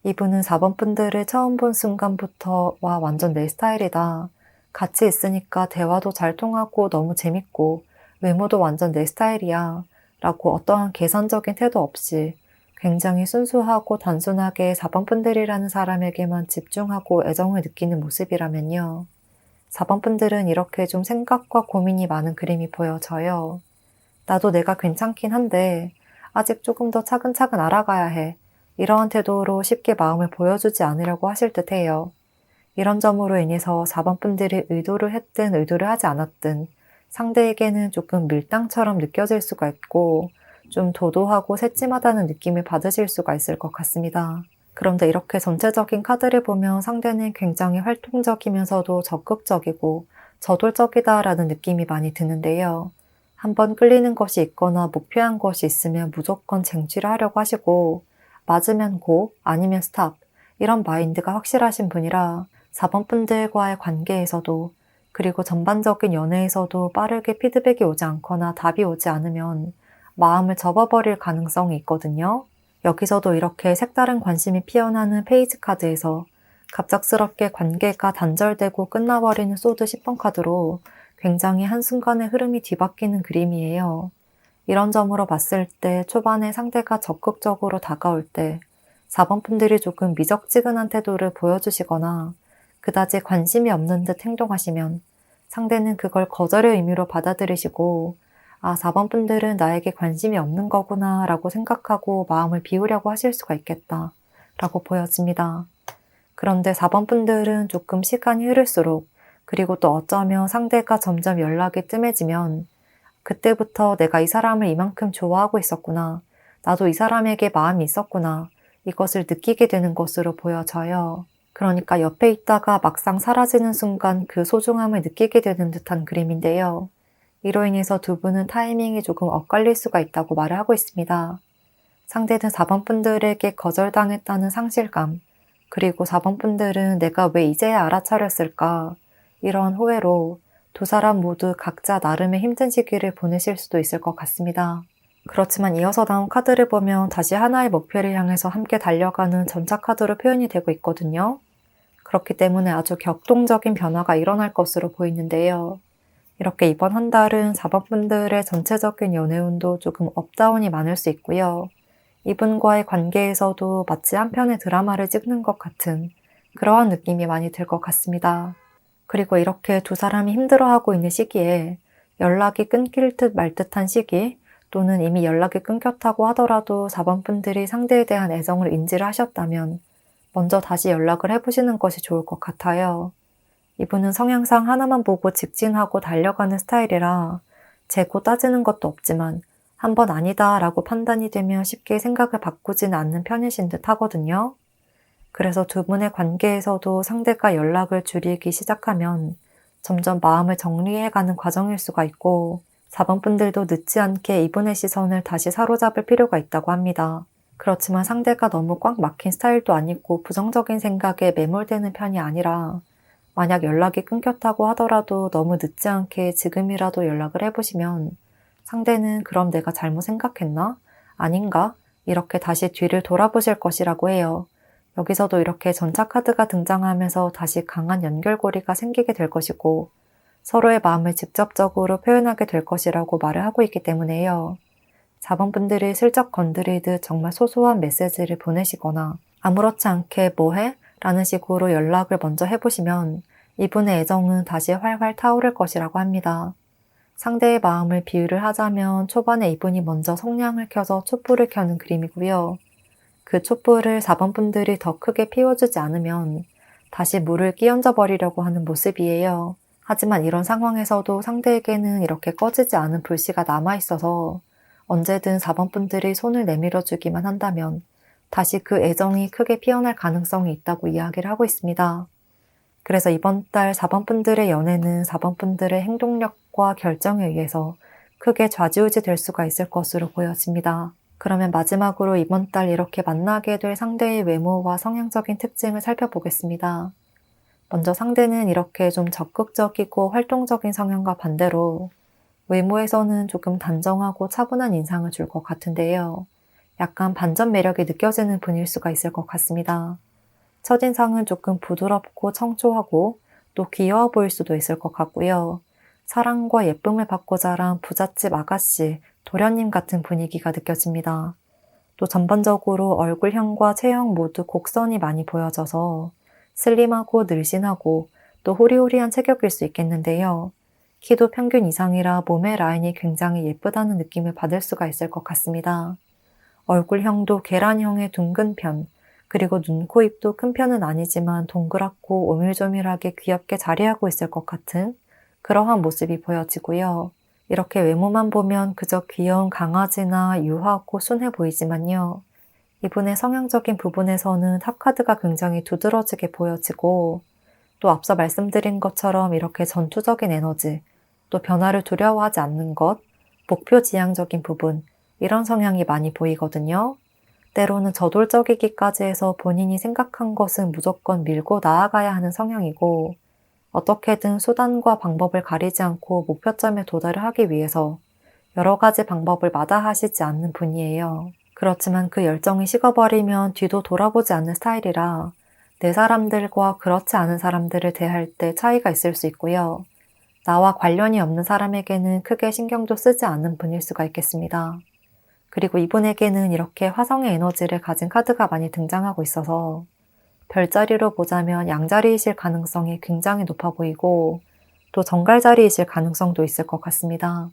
이분은 4번 분들을 처음 본 순간부터 와, 완전 내 스타일이다, 같이 있으니까 대화도 잘 통하고 너무 재밌고 외모도 완전 내 스타일이야 라고 어떠한 계산적인 태도 없이 굉장히 순수하고 단순하게 4번 분들이라는 사람에게만 집중하고 애정을 느끼는 모습이라면요. 4번 분들은 이렇게 좀 생각과 고민이 많은 그림이 보여져요. 나도 내가 괜찮긴 한데 아직 조금 더 차근차근 알아가야 해, 이러한 태도로 쉽게 마음을 보여주지 않으려고 하실 듯해요. 이런 점으로 인해서 4번 분들이 의도를 했든 의도를 하지 않았든 상대에게는 조금 밀당처럼 느껴질 수가 있고 좀 도도하고 새침하다는 느낌을 받으실 수가 있을 것 같습니다. 그런데 이렇게 전체적인 카드를 보면 상대는 굉장히 활동적이면서도 적극적이고 저돌적이다라는 느낌이 많이 드는데요. 한번 끌리는 것이 있거나 목표한 것이 있으면 무조건 쟁취를 하려고 하시고 맞으면 고, 아니면 스탑, 이런 마인드가 확실하신 분이라 4번 분들과의 관계에서도 그리고 전반적인 연애에서도 빠르게 피드백이 오지 않거나 답이 오지 않으면 마음을 접어버릴 가능성이 있거든요. 여기서도 이렇게 색다른 관심이 피어나는 페이지 카드에서 갑작스럽게 관계가 단절되고 끝나버리는 소드 10번 카드로 굉장히 한순간에 흐름이 뒤바뀌는 그림이에요. 이런 점으로 봤을 때 초반에 상대가 적극적으로 다가올 때 4번 분들이 조금 미적지근한 태도를 보여주시거나 그다지 관심이 없는 듯 행동하시면 상대는 그걸 거절의 의미로 받아들이시고 4번 분들은 나에게 관심이 없는 거구나 라고 생각하고 마음을 비우려고 하실 수가 있겠다 라고 보여집니다. 그런데 4번 분들은 조금 시간이 흐를수록 그리고 또 어쩌면 상대가 점점 연락이 뜸해지면 그때부터 내가 이 사람을 이만큼 좋아하고 있었구나, 나도 이 사람에게 마음이 있었구나, 이것을 느끼게 되는 것으로 보여져요. 그러니까 옆에 있다가 막상 사라지는 순간 그 소중함을 느끼게 되는 듯한 그림인데요. 이로 인해서 두 분은 타이밍이 조금 엇갈릴 수가 있다고 말을 하고 있습니다. 상대는 4번 분들에게 거절당했다는 상실감, 그리고 4번 분들은 내가 왜 이제야 알아차렸을까, 이런 후회로 두 사람 모두 각자 나름의 힘든 시기를 보내실 수도 있을 것 같습니다. 그렇지만 이어서 나온 카드를 보면 다시 하나의 목표를 향해서 함께 달려가는 전차 카드로 표현이 되고 있거든요. 그렇기 때문에 아주 격동적인 변화가 일어날 것으로 보이는데요. 이렇게 이번 한 달은 4번 분들의 전체적인 연애운도 조금 업다운이 많을 수 있고요. 이분과의 관계에서도 마치 한 편의 드라마를 찍는 것 같은 그러한 느낌이 많이 들 것 같습니다. 그리고 이렇게 두 사람이 힘들어하고 있는 시기에 연락이 끊길 듯 말 듯한 시기, 또는 이미 연락이 끊겼다고 하더라도 4번 분들이 상대에 대한 애정을 인지를 하셨다면 먼저 다시 연락을 해보시는 것이 좋을 것 같아요. 이분은 성향상 하나만 보고 직진하고 달려가는 스타일이라 재고 따지는 것도 없지만 한번 아니다 라고 판단이 되면 쉽게 생각을 바꾸지는 않는 편이신 듯 하거든요. 그래서 두 분의 관계에서도 상대가 연락을 줄이기 시작하면 점점 마음을 정리해가는 과정일 수가 있고 4번 분들도 늦지 않게 이분의 시선을 다시 사로잡을 필요가 있다고 합니다. 그렇지만 상대가 너무 꽉 막힌 스타일도 아니고 부정적인 생각에 매몰되는 편이 아니라 만약 연락이 끊겼다고 하더라도 너무 늦지 않게 지금이라도 연락을 해보시면 상대는 그럼 내가 잘못 생각했나? 아닌가? 이렇게 다시 뒤를 돌아보실 것이라고 해요. 여기서도 이렇게 전차 카드가 등장하면서 다시 강한 연결고리가 생기게 될 것이고 서로의 마음을 직접적으로 표현하게 될 것이라고 말을 하고 있기 때문에요. 4번 분들이 슬쩍 건드리듯 정말 소소한 메시지를 보내시거나 아무렇지 않게 뭐해? 라는 식으로 연락을 먼저 해보시면 이분의 애정은 다시 활활 타오를 것이라고 합니다. 상대의 마음을 비유를 하자면 초반에 이분이 먼저 성냥을 켜서 촛불을 켜는 그림이고요. 그 촛불을 4번 분들이 더 크게 피워주지 않으면 다시 물을 끼얹어 버리려고 하는 모습이에요. 하지만 이런 상황에서도 상대에게는 이렇게 꺼지지 않은 불씨가 남아있어서 언제든 4번 분들이 손을 내밀어 주기만 한다면 다시 그 애정이 크게 피어날 가능성이 있다고 이야기를 하고 있습니다. 그래서 이번 달 4번 분들의 연애는 4번 분들의 행동력과 결정에 의해서 크게 좌지우지 될 수가 있을 것으로 보여집니다. 그러면 마지막으로 이번 달 이렇게 만나게 될 상대의 외모와 성향적인 특징을 살펴보겠습니다. 먼저 상대는 이렇게 좀 적극적이고 활동적인 성향과 반대로 외모에서는 조금 단정하고 차분한 인상을 줄 것 같은데요. 약간 반전 매력이 느껴지는 분일 수가 있을 것 같습니다. 첫인상은 조금 부드럽고 청초하고 또 귀여워 보일 수도 있을 것 같고요. 사랑과 예쁨을 받고 자란 부잣집 아가씨, 도련님 같은 분위기가 느껴집니다. 또 전반적으로 얼굴형과 체형 모두 곡선이 많이 보여져서 슬림하고 늘씬하고 또 호리호리한 체격일 수 있겠는데요. 키도 평균 이상이라 몸의 라인이 굉장히 예쁘다는 느낌을 받을 수가 있을 것 같습니다. 얼굴형도 계란형의 둥근 편, 그리고 눈, 코, 입도 큰 편은 아니지만 동그랗고 오밀조밀하게 귀엽게 자리하고 있을 것 같은 그러한 모습이 보여지고요. 이렇게 외모만 보면 그저 귀여운 강아지나 유하고 순해 보이지만요. 이분의 성향적인 부분에서는 탑카드가 굉장히 두드러지게 보여지고 또 앞서 말씀드린 것처럼 이렇게 전투적인 에너지, 또 변화를 두려워하지 않는 것, 목표 지향적인 부분, 이런 성향이 많이 보이거든요. 때로는 저돌적이기까지 해서 본인이 생각한 것은 무조건 밀고 나아가야 하는 성향이고 어떻게든 수단과 방법을 가리지 않고 목표점에 도달을 하기 위해서 여러 가지 방법을 마다하시지 않는 분이에요. 그렇지만 그 열정이 식어버리면 뒤도 돌아보지 않는 스타일이라 내 사람들과 그렇지 않은 사람들을 대할 때 차이가 있을 수 있고요. 나와 관련이 없는 사람에게는 크게 신경도 쓰지 않는 분일 수가 있겠습니다. 그리고 이분에게는 이렇게 화성의 에너지를 가진 카드가 많이 등장하고 있어서 별자리로 보자면 양자리이실 가능성이 굉장히 높아 보이고 또 정갈자리이실 가능성도 있을 것 같습니다.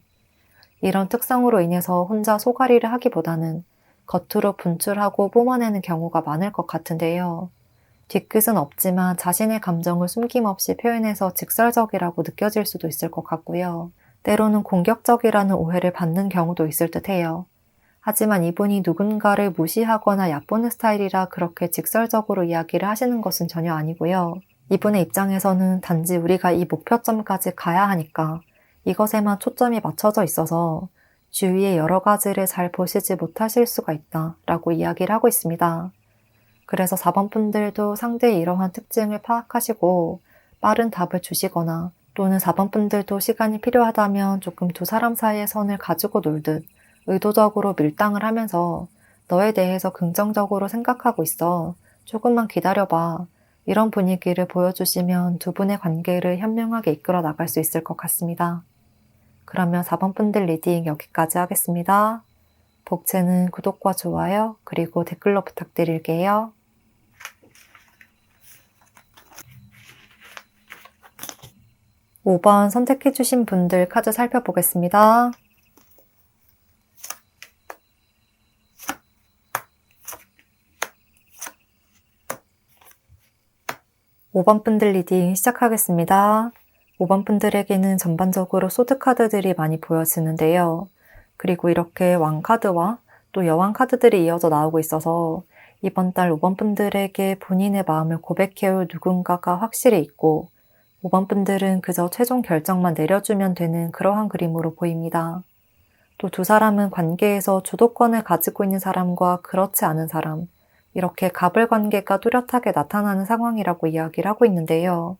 이런 특성으로 인해서 혼자 소가리를 하기보다는 겉으로 분출하고 뿜어내는 경우가 많을 것 같은데요. 뒤끝은 없지만 자신의 감정을 숨김없이 표현해서 직설적이라고 느껴질 수도 있을 것 같고요. 때로는 공격적이라는 오해를 받는 경우도 있을 듯해요. 하지만 이분이 누군가를 무시하거나 얕보는 스타일이라 그렇게 직설적으로 이야기를 하시는 것은 전혀 아니고요. 이분의 입장에서는 단지 우리가 이 목표점까지 가야 하니까 이것에만 초점이 맞춰져 있어서 주위의 여러 가지를 잘 보시지 못하실 수가 있다 라고 이야기를 하고 있습니다. 그래서 4번 분들도 상대의 이러한 특징을 파악하시고 빠른 답을 주시거나 또는 4번 분들도 시간이 필요하다면 조금 두 사람 사이의 선을 가지고 놀듯 의도적으로 밀당을 하면서 너에 대해서 긍정적으로 생각하고 있어. 조금만 기다려봐. 이런 분위기를 보여주시면 두 분의 관계를 현명하게 이끌어 나갈 수 있을 것 같습니다. 그러면 4번 분들 리딩 여기까지 하겠습니다. 복채는 구독과 좋아요 그리고 댓글로 부탁드릴게요. 5번 선택해주신 분들 카드 살펴보겠습니다. 5번 분들 리딩 시작하겠습니다. 5번 분들에게는 전반적으로 소드 카드들이 많이 보여지는데요. 그리고 이렇게 왕 카드와 또 여왕 카드들이 이어져 나오고 있어서 이번 달 5번 분들에게 본인의 마음을 고백해올 누군가가 확실히 있고 5번 분들은 그저 최종 결정만 내려주면 되는 그러한 그림으로 보입니다. 또 두 사람은 관계에서 주도권을 가지고 있는 사람과 그렇지 않은 사람, 이렇게 갑을 관계가 뚜렷하게 나타나는 상황이라고 이야기를 하고 있는데요.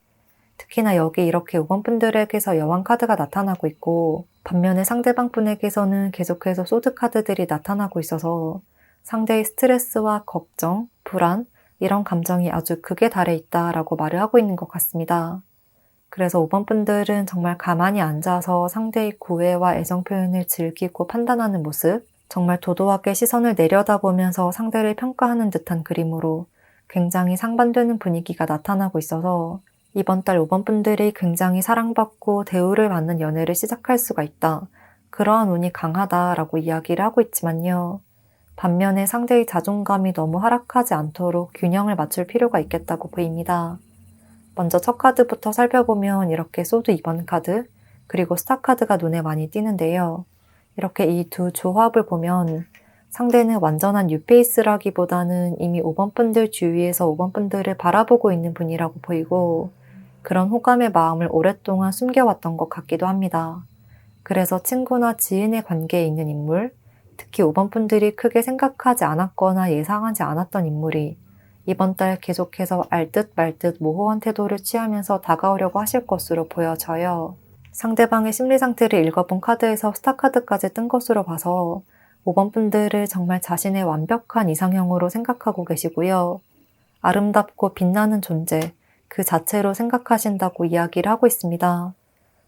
특히나 여기 이렇게 5번 분들에게서 여왕 카드가 나타나고 있고 반면에 상대방 분에게서는 계속해서 소드 카드들이 나타나고 있어서 상대의 스트레스와 걱정, 불안 이런 감정이 아주 극에 달해 있다라고 말을 하고 있는 것 같습니다. 그래서 5번 분들은 정말 가만히 앉아서 상대의 구애와 애정 표현을 즐기고 판단하는 모습, 정말 도도하게 시선을 내려다보면서 상대를 평가하는 듯한 그림으로 굉장히 상반되는 분위기가 나타나고 있어서 이번 달 5번 분들이 굉장히 사랑받고 대우를 받는 연애를 시작할 수가 있다. 그러한 운이 강하다라고 이야기를 하고 있지만요. 반면에 상대의 자존감이 너무 하락하지 않도록 균형을 맞출 필요가 있겠다고 보입니다. 먼저 첫 카드부터 살펴보면 이렇게 소드 2번 카드, 그리고 스타 카드가 눈에 많이 띄는데요. 이렇게 이 두 조합을 보면 상대는 완전한 뉴페이스라기보다는 이미 5번 분들 주위에서 5번 분들을 바라보고 있는 분이라고 보이고 그런 호감의 마음을 오랫동안 숨겨왔던 것 같기도 합니다. 그래서 친구나 지인의 관계에 있는 인물, 특히 5번 분들이 크게 생각하지 않았거나 예상하지 않았던 인물이 이번 달 계속해서 알듯 말듯 모호한 태도를 취하면서 다가오려고 하실 것으로 보여져요. 상대방의 심리 상태를 읽어본 카드에서 스타카드까지 뜬 것으로 봐서 5번 분들을 정말 자신의 완벽한 이상형으로 생각하고 계시고요. 아름답고 빛나는 존재, 그 자체로 생각하신다고 이야기를 하고 있습니다.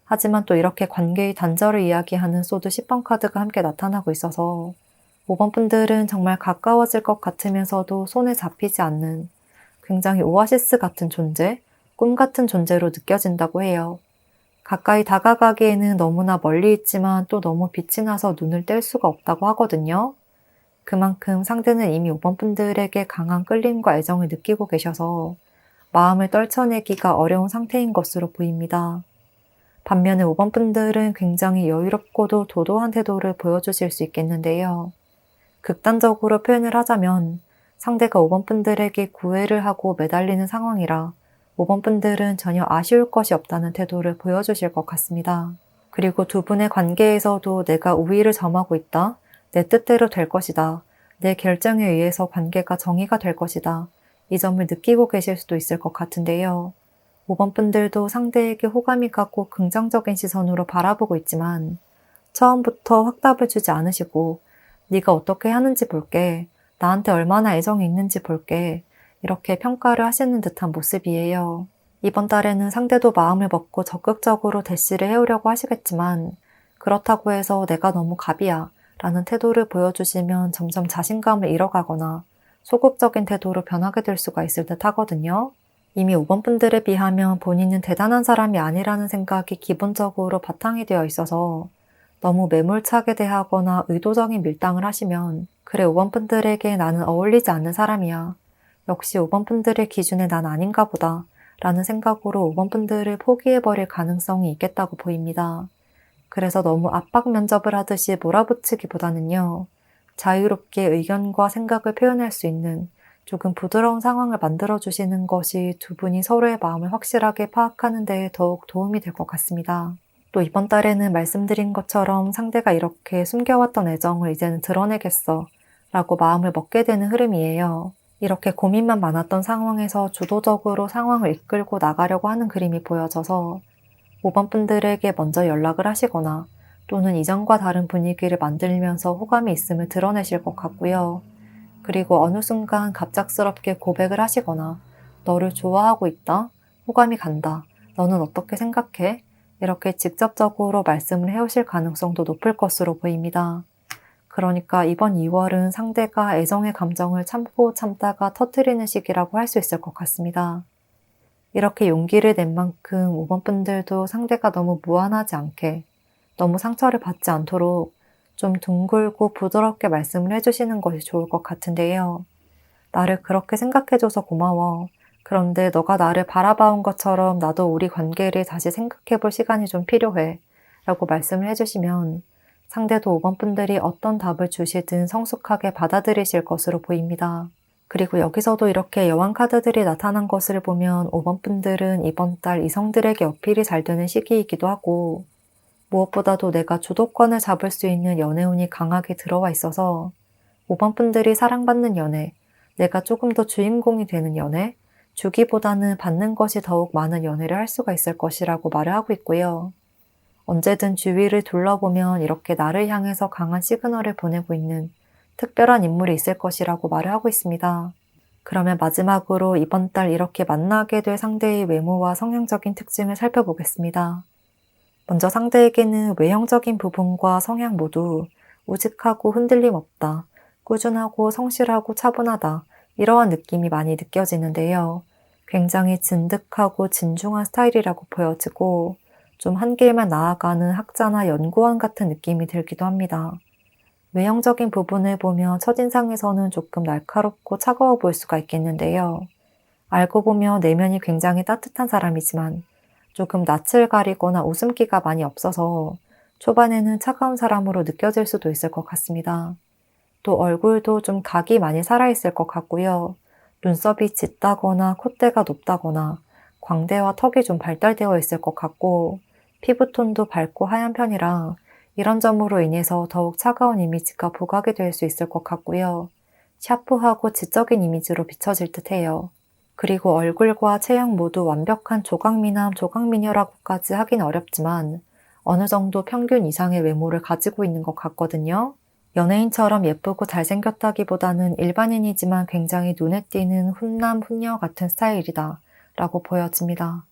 하지만 또 이렇게 관계의 단절을 이야기하는 소드 10번 카드가 함께 나타나고 있어서 5번 분들은 정말 가까워질 것 같으면서도 손에 잡히지 않는 굉장히 오아시스 같은 존재, 꿈 같은 존재로 느껴진다고 해요. 가까이 다가가기에는 너무나 멀리 있지만 또 너무 빛이 나서 눈을 뗄 수가 없다고 하거든요. 그만큼 상대는 이미 5번 분들에게 강한 끌림과 애정을 느끼고 계셔서 마음을 떨쳐내기가 어려운 상태인 것으로 보입니다. 반면에 5번 분들은 굉장히 여유롭고도 도도한 태도를 보여주실 수 있겠는데요. 극단적으로 표현을 하자면 상대가 5번 분들에게 구애를 하고 매달리는 상황이라 5번 분들은 전혀 아쉬울 것이 없다는 태도를 보여주실 것 같습니다. 그리고 두 분의 관계에서도 내가 우위를 점하고 있다, 내 뜻대로 될 것이다, 내 결정에 의해서 관계가 정의가 될 것이다, 이 점을 느끼고 계실 수도 있을 것 같은데요. 5번 분들도 상대에게 호감이 가고 긍정적인 시선으로 바라보고 있지만 처음부터 확답을 주지 않으시고 네가 어떻게 하는지 볼게, 나한테 얼마나 애정이 있는지 볼게, 이렇게 평가를 하시는 듯한 모습이에요. 이번 달에는 상대도 마음을 먹고 적극적으로 대시를 해오려고 하시겠지만 그렇다고 해서 내가 너무 갑이야 라는 태도를 보여주시면 점점 자신감을 잃어가거나 소극적인 태도로 변하게 될 수가 있을 듯 하거든요. 이미 5번 분들에 비하면 본인은 대단한 사람이 아니라는 생각이 기본적으로 바탕이 되어 있어서 너무 매몰차게 대하거나 의도적인 밀당을 하시면 그래 5번 분들에게 나는 어울리지 않는 사람이야. 역시 5번 분들의 기준에 난 아닌가 보다 라는 생각으로 5번 분들을 포기해버릴 가능성이 있겠다고 보입니다. 그래서 너무 압박 면접을 하듯이 몰아붙이기보다는요. 자유롭게 의견과 생각을 표현할 수 있는 조금 부드러운 상황을 만들어주시는 것이 두 분이 서로의 마음을 확실하게 파악하는 데 더욱 도움이 될 것 같습니다. 또 이번 달에는 말씀드린 것처럼 상대가 이렇게 숨겨왔던 애정을 이제는 드러내겠어 라고 마음을 먹게 되는 흐름이에요. 이렇게 고민만 많았던 상황에서 주도적으로 상황을 이끌고 나가려고 하는 그림이 보여져서 5번 분들에게 먼저 연락을 하시거나 또는 이전과 다른 분위기를 만들면서 호감이 있음을 드러내실 것 같고요. 그리고 어느 순간 갑작스럽게 고백을 하시거나 너를 좋아하고 있다, 호감이 간다, 너는 어떻게 생각해? 이렇게 직접적으로 말씀을 해오실 가능성도 높을 것으로 보입니다. 그러니까 이번 2월은 상대가 애정의 감정을 참고 참다가 터뜨리는 시기라고 할 수 있을 것 같습니다. 이렇게 용기를 낸 만큼 5번 분들도 상대가 너무 무안하지 않게, 너무 상처를 받지 않도록 좀 둥글고 부드럽게 말씀을 해주시는 것이 좋을 것 같은데요. 나를 그렇게 생각해줘서 고마워. 그런데 너가 나를 바라봐온 것처럼 나도 우리 관계를 다시 생각해볼 시간이 좀 필요해. 라고 말씀을 해주시면 상대도 5번 분들이 어떤 답을 주시든 성숙하게 받아들이실 것으로 보입니다. 그리고 여기서도 이렇게 여왕 카드들이 나타난 것을 보면 5번 분들은 이번 달 이성들에게 어필이 잘 되는 시기이기도 하고 무엇보다도 내가 주도권을 잡을 수 있는 연애운이 강하게 들어와 있어서 5번 분들이 사랑받는 연애, 내가 조금 더 주인공이 되는 연애, 주기보다는 받는 것이 더욱 많은 연애를 할 수가 있을 것이라고 말을 하고 있고요. 언제든 주위를 둘러보면 이렇게 나를 향해서 강한 시그널을 보내고 있는 특별한 인물이 있을 것이라고 말을 하고 있습니다. 그러면 마지막으로 이번 달 이렇게 만나게 될 상대의 외모와 성향적인 특징을 살펴보겠습니다. 먼저 상대에게는 외형적인 부분과 성향 모두 우직하고 흔들림 없다, 꾸준하고 성실하고 차분하다, 이러한 느낌이 많이 느껴지는데요. 굉장히 진득하고 진중한 스타일이라고 보여지고 좀 한 길만 나아가는 학자나 연구원 같은 느낌이 들기도 합니다. 외형적인 부분을 보면 첫인상에서는 조금 날카롭고 차가워 보일 수가 있겠는데요. 알고 보면 내면이 굉장히 따뜻한 사람이지만 조금 낯을 가리거나 웃음기가 많이 없어서 초반에는 차가운 사람으로 느껴질 수도 있을 것 같습니다. 또 얼굴도 좀 각이 많이 살아있을 것 같고요. 눈썹이 짙다거나 콧대가 높다거나 광대와 턱이 좀 발달되어 있을 것 같고 피부톤도 밝고 하얀 편이라 이런 점으로 인해서 더욱 차가운 이미지가 부각이 될 수 있을 것 같고요. 샤프하고 지적인 이미지로 비춰질 듯해요. 그리고 얼굴과 체형 모두 완벽한 조각미남, 조각미녀라고까지 하긴 어렵지만 어느 정도 평균 이상의 외모를 가지고 있는 것 같거든요. 연예인처럼 예쁘고 잘생겼다기보다는 일반인이지만 굉장히 눈에 띄는 훈남, 훈녀 같은 스타일이다 라고 보여집니다.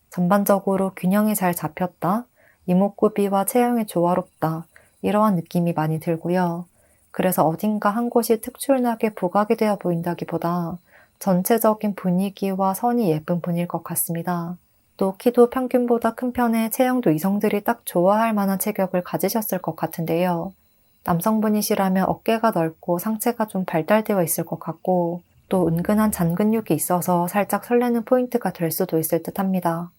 전반적으로 균형이 잘 잡혔다, 이목구비와 체형이 조화롭다 이러한 느낌이 많이 들고요. 그래서 어딘가 한 곳이 특출나게 부각이 되어 보인다기보다 전체적인 분위기와 선이 예쁜 분일 것 같습니다. 또 키도 평균보다 큰 편에 체형도 이성들이 딱 좋아할 만한 체격을 가지셨을 것 같은데요. 남성분이시라면 어깨가 넓고 상체가 좀 발달되어 있을 것 같고 또 은근한 잔근육이 있어서 살짝 설레는 포인트가 될 수도 있을 듯 합니다.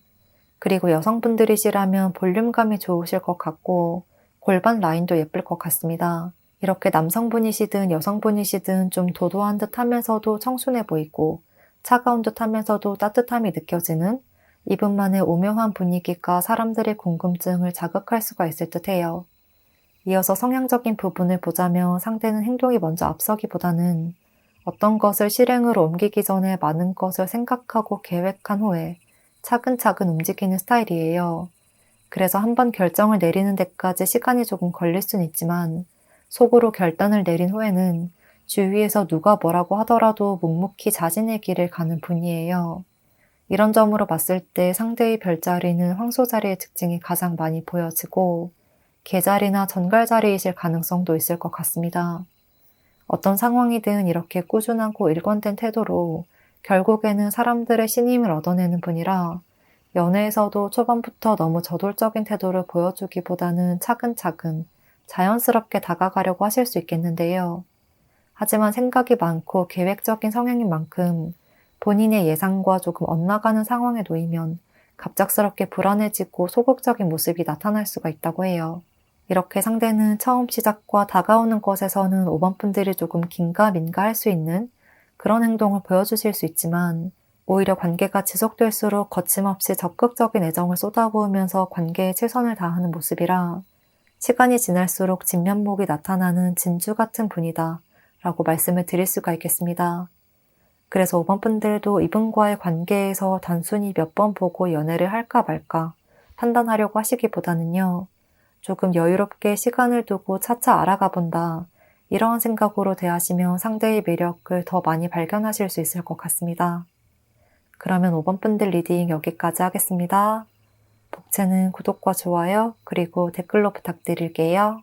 그리고 여성분들이시라면 볼륨감이 좋으실 것 같고 골반 라인도 예쁠 것 같습니다. 이렇게 남성분이시든 여성분이시든 좀 도도한 듯 하면서도 청순해 보이고 차가운 듯 하면서도 따뜻함이 느껴지는 이분만의 오묘한 분위기가 사람들의 궁금증을 자극할 수가 있을 듯해요. 이어서 성향적인 부분을 보자면 상대는 행동이 먼저 앞서기보다는 어떤 것을 실행으로 옮기기 전에 많은 것을 생각하고 계획한 후에 차근차근 움직이는 스타일이에요. 그래서 한번 결정을 내리는 데까지 시간이 조금 걸릴 순 있지만 속으로 결단을 내린 후에는 주위에서 누가 뭐라고 하더라도 묵묵히 자신의 길을 가는 분이에요. 이런 점으로 봤을 때 상대의 별자리는 황소자리의 특징이 가장 많이 보여지고 개자리나 전갈자리이실 가능성도 있을 것 같습니다. 어떤 상황이든 이렇게 꾸준하고 일관된 태도로 결국에는 사람들의 신임을 얻어내는 분이라 연애에서도 초반부터 너무 저돌적인 태도를 보여주기보다는 차근차근 자연스럽게 다가가려고 하실 수 있겠는데요. 하지만 생각이 많고 계획적인 성향인 만큼 본인의 예상과 조금 엇나가는 상황에 놓이면 갑작스럽게 불안해지고 소극적인 모습이 나타날 수가 있다고 해요. 이렇게 상대는 처음 시작과 다가오는 것에서는 5번 분들이 조금 긴가민가 할 수 있는 그런 행동을 보여주실 수 있지만 오히려 관계가 지속될수록 거침없이 적극적인 애정을 쏟아부으면서 관계에 최선을 다하는 모습이라 시간이 지날수록 진면목이 나타나는 진주 같은 분이다 라고 말씀을 드릴 수가 있겠습니다. 그래서 5번 분들도 이분과의 관계에서 단순히 몇 번 보고 연애를 할까 말까 판단하려고 하시기보다는요. 조금 여유롭게 시간을 두고 차차 알아가 본다. 이러한 생각으로 대하시면 상대의 매력을 더 많이 발견하실 수 있을 것 같습니다. 그러면 5번 분들 리딩 여기까지 하겠습니다. 복채는 구독과 좋아요 그리고 댓글로 부탁드릴게요.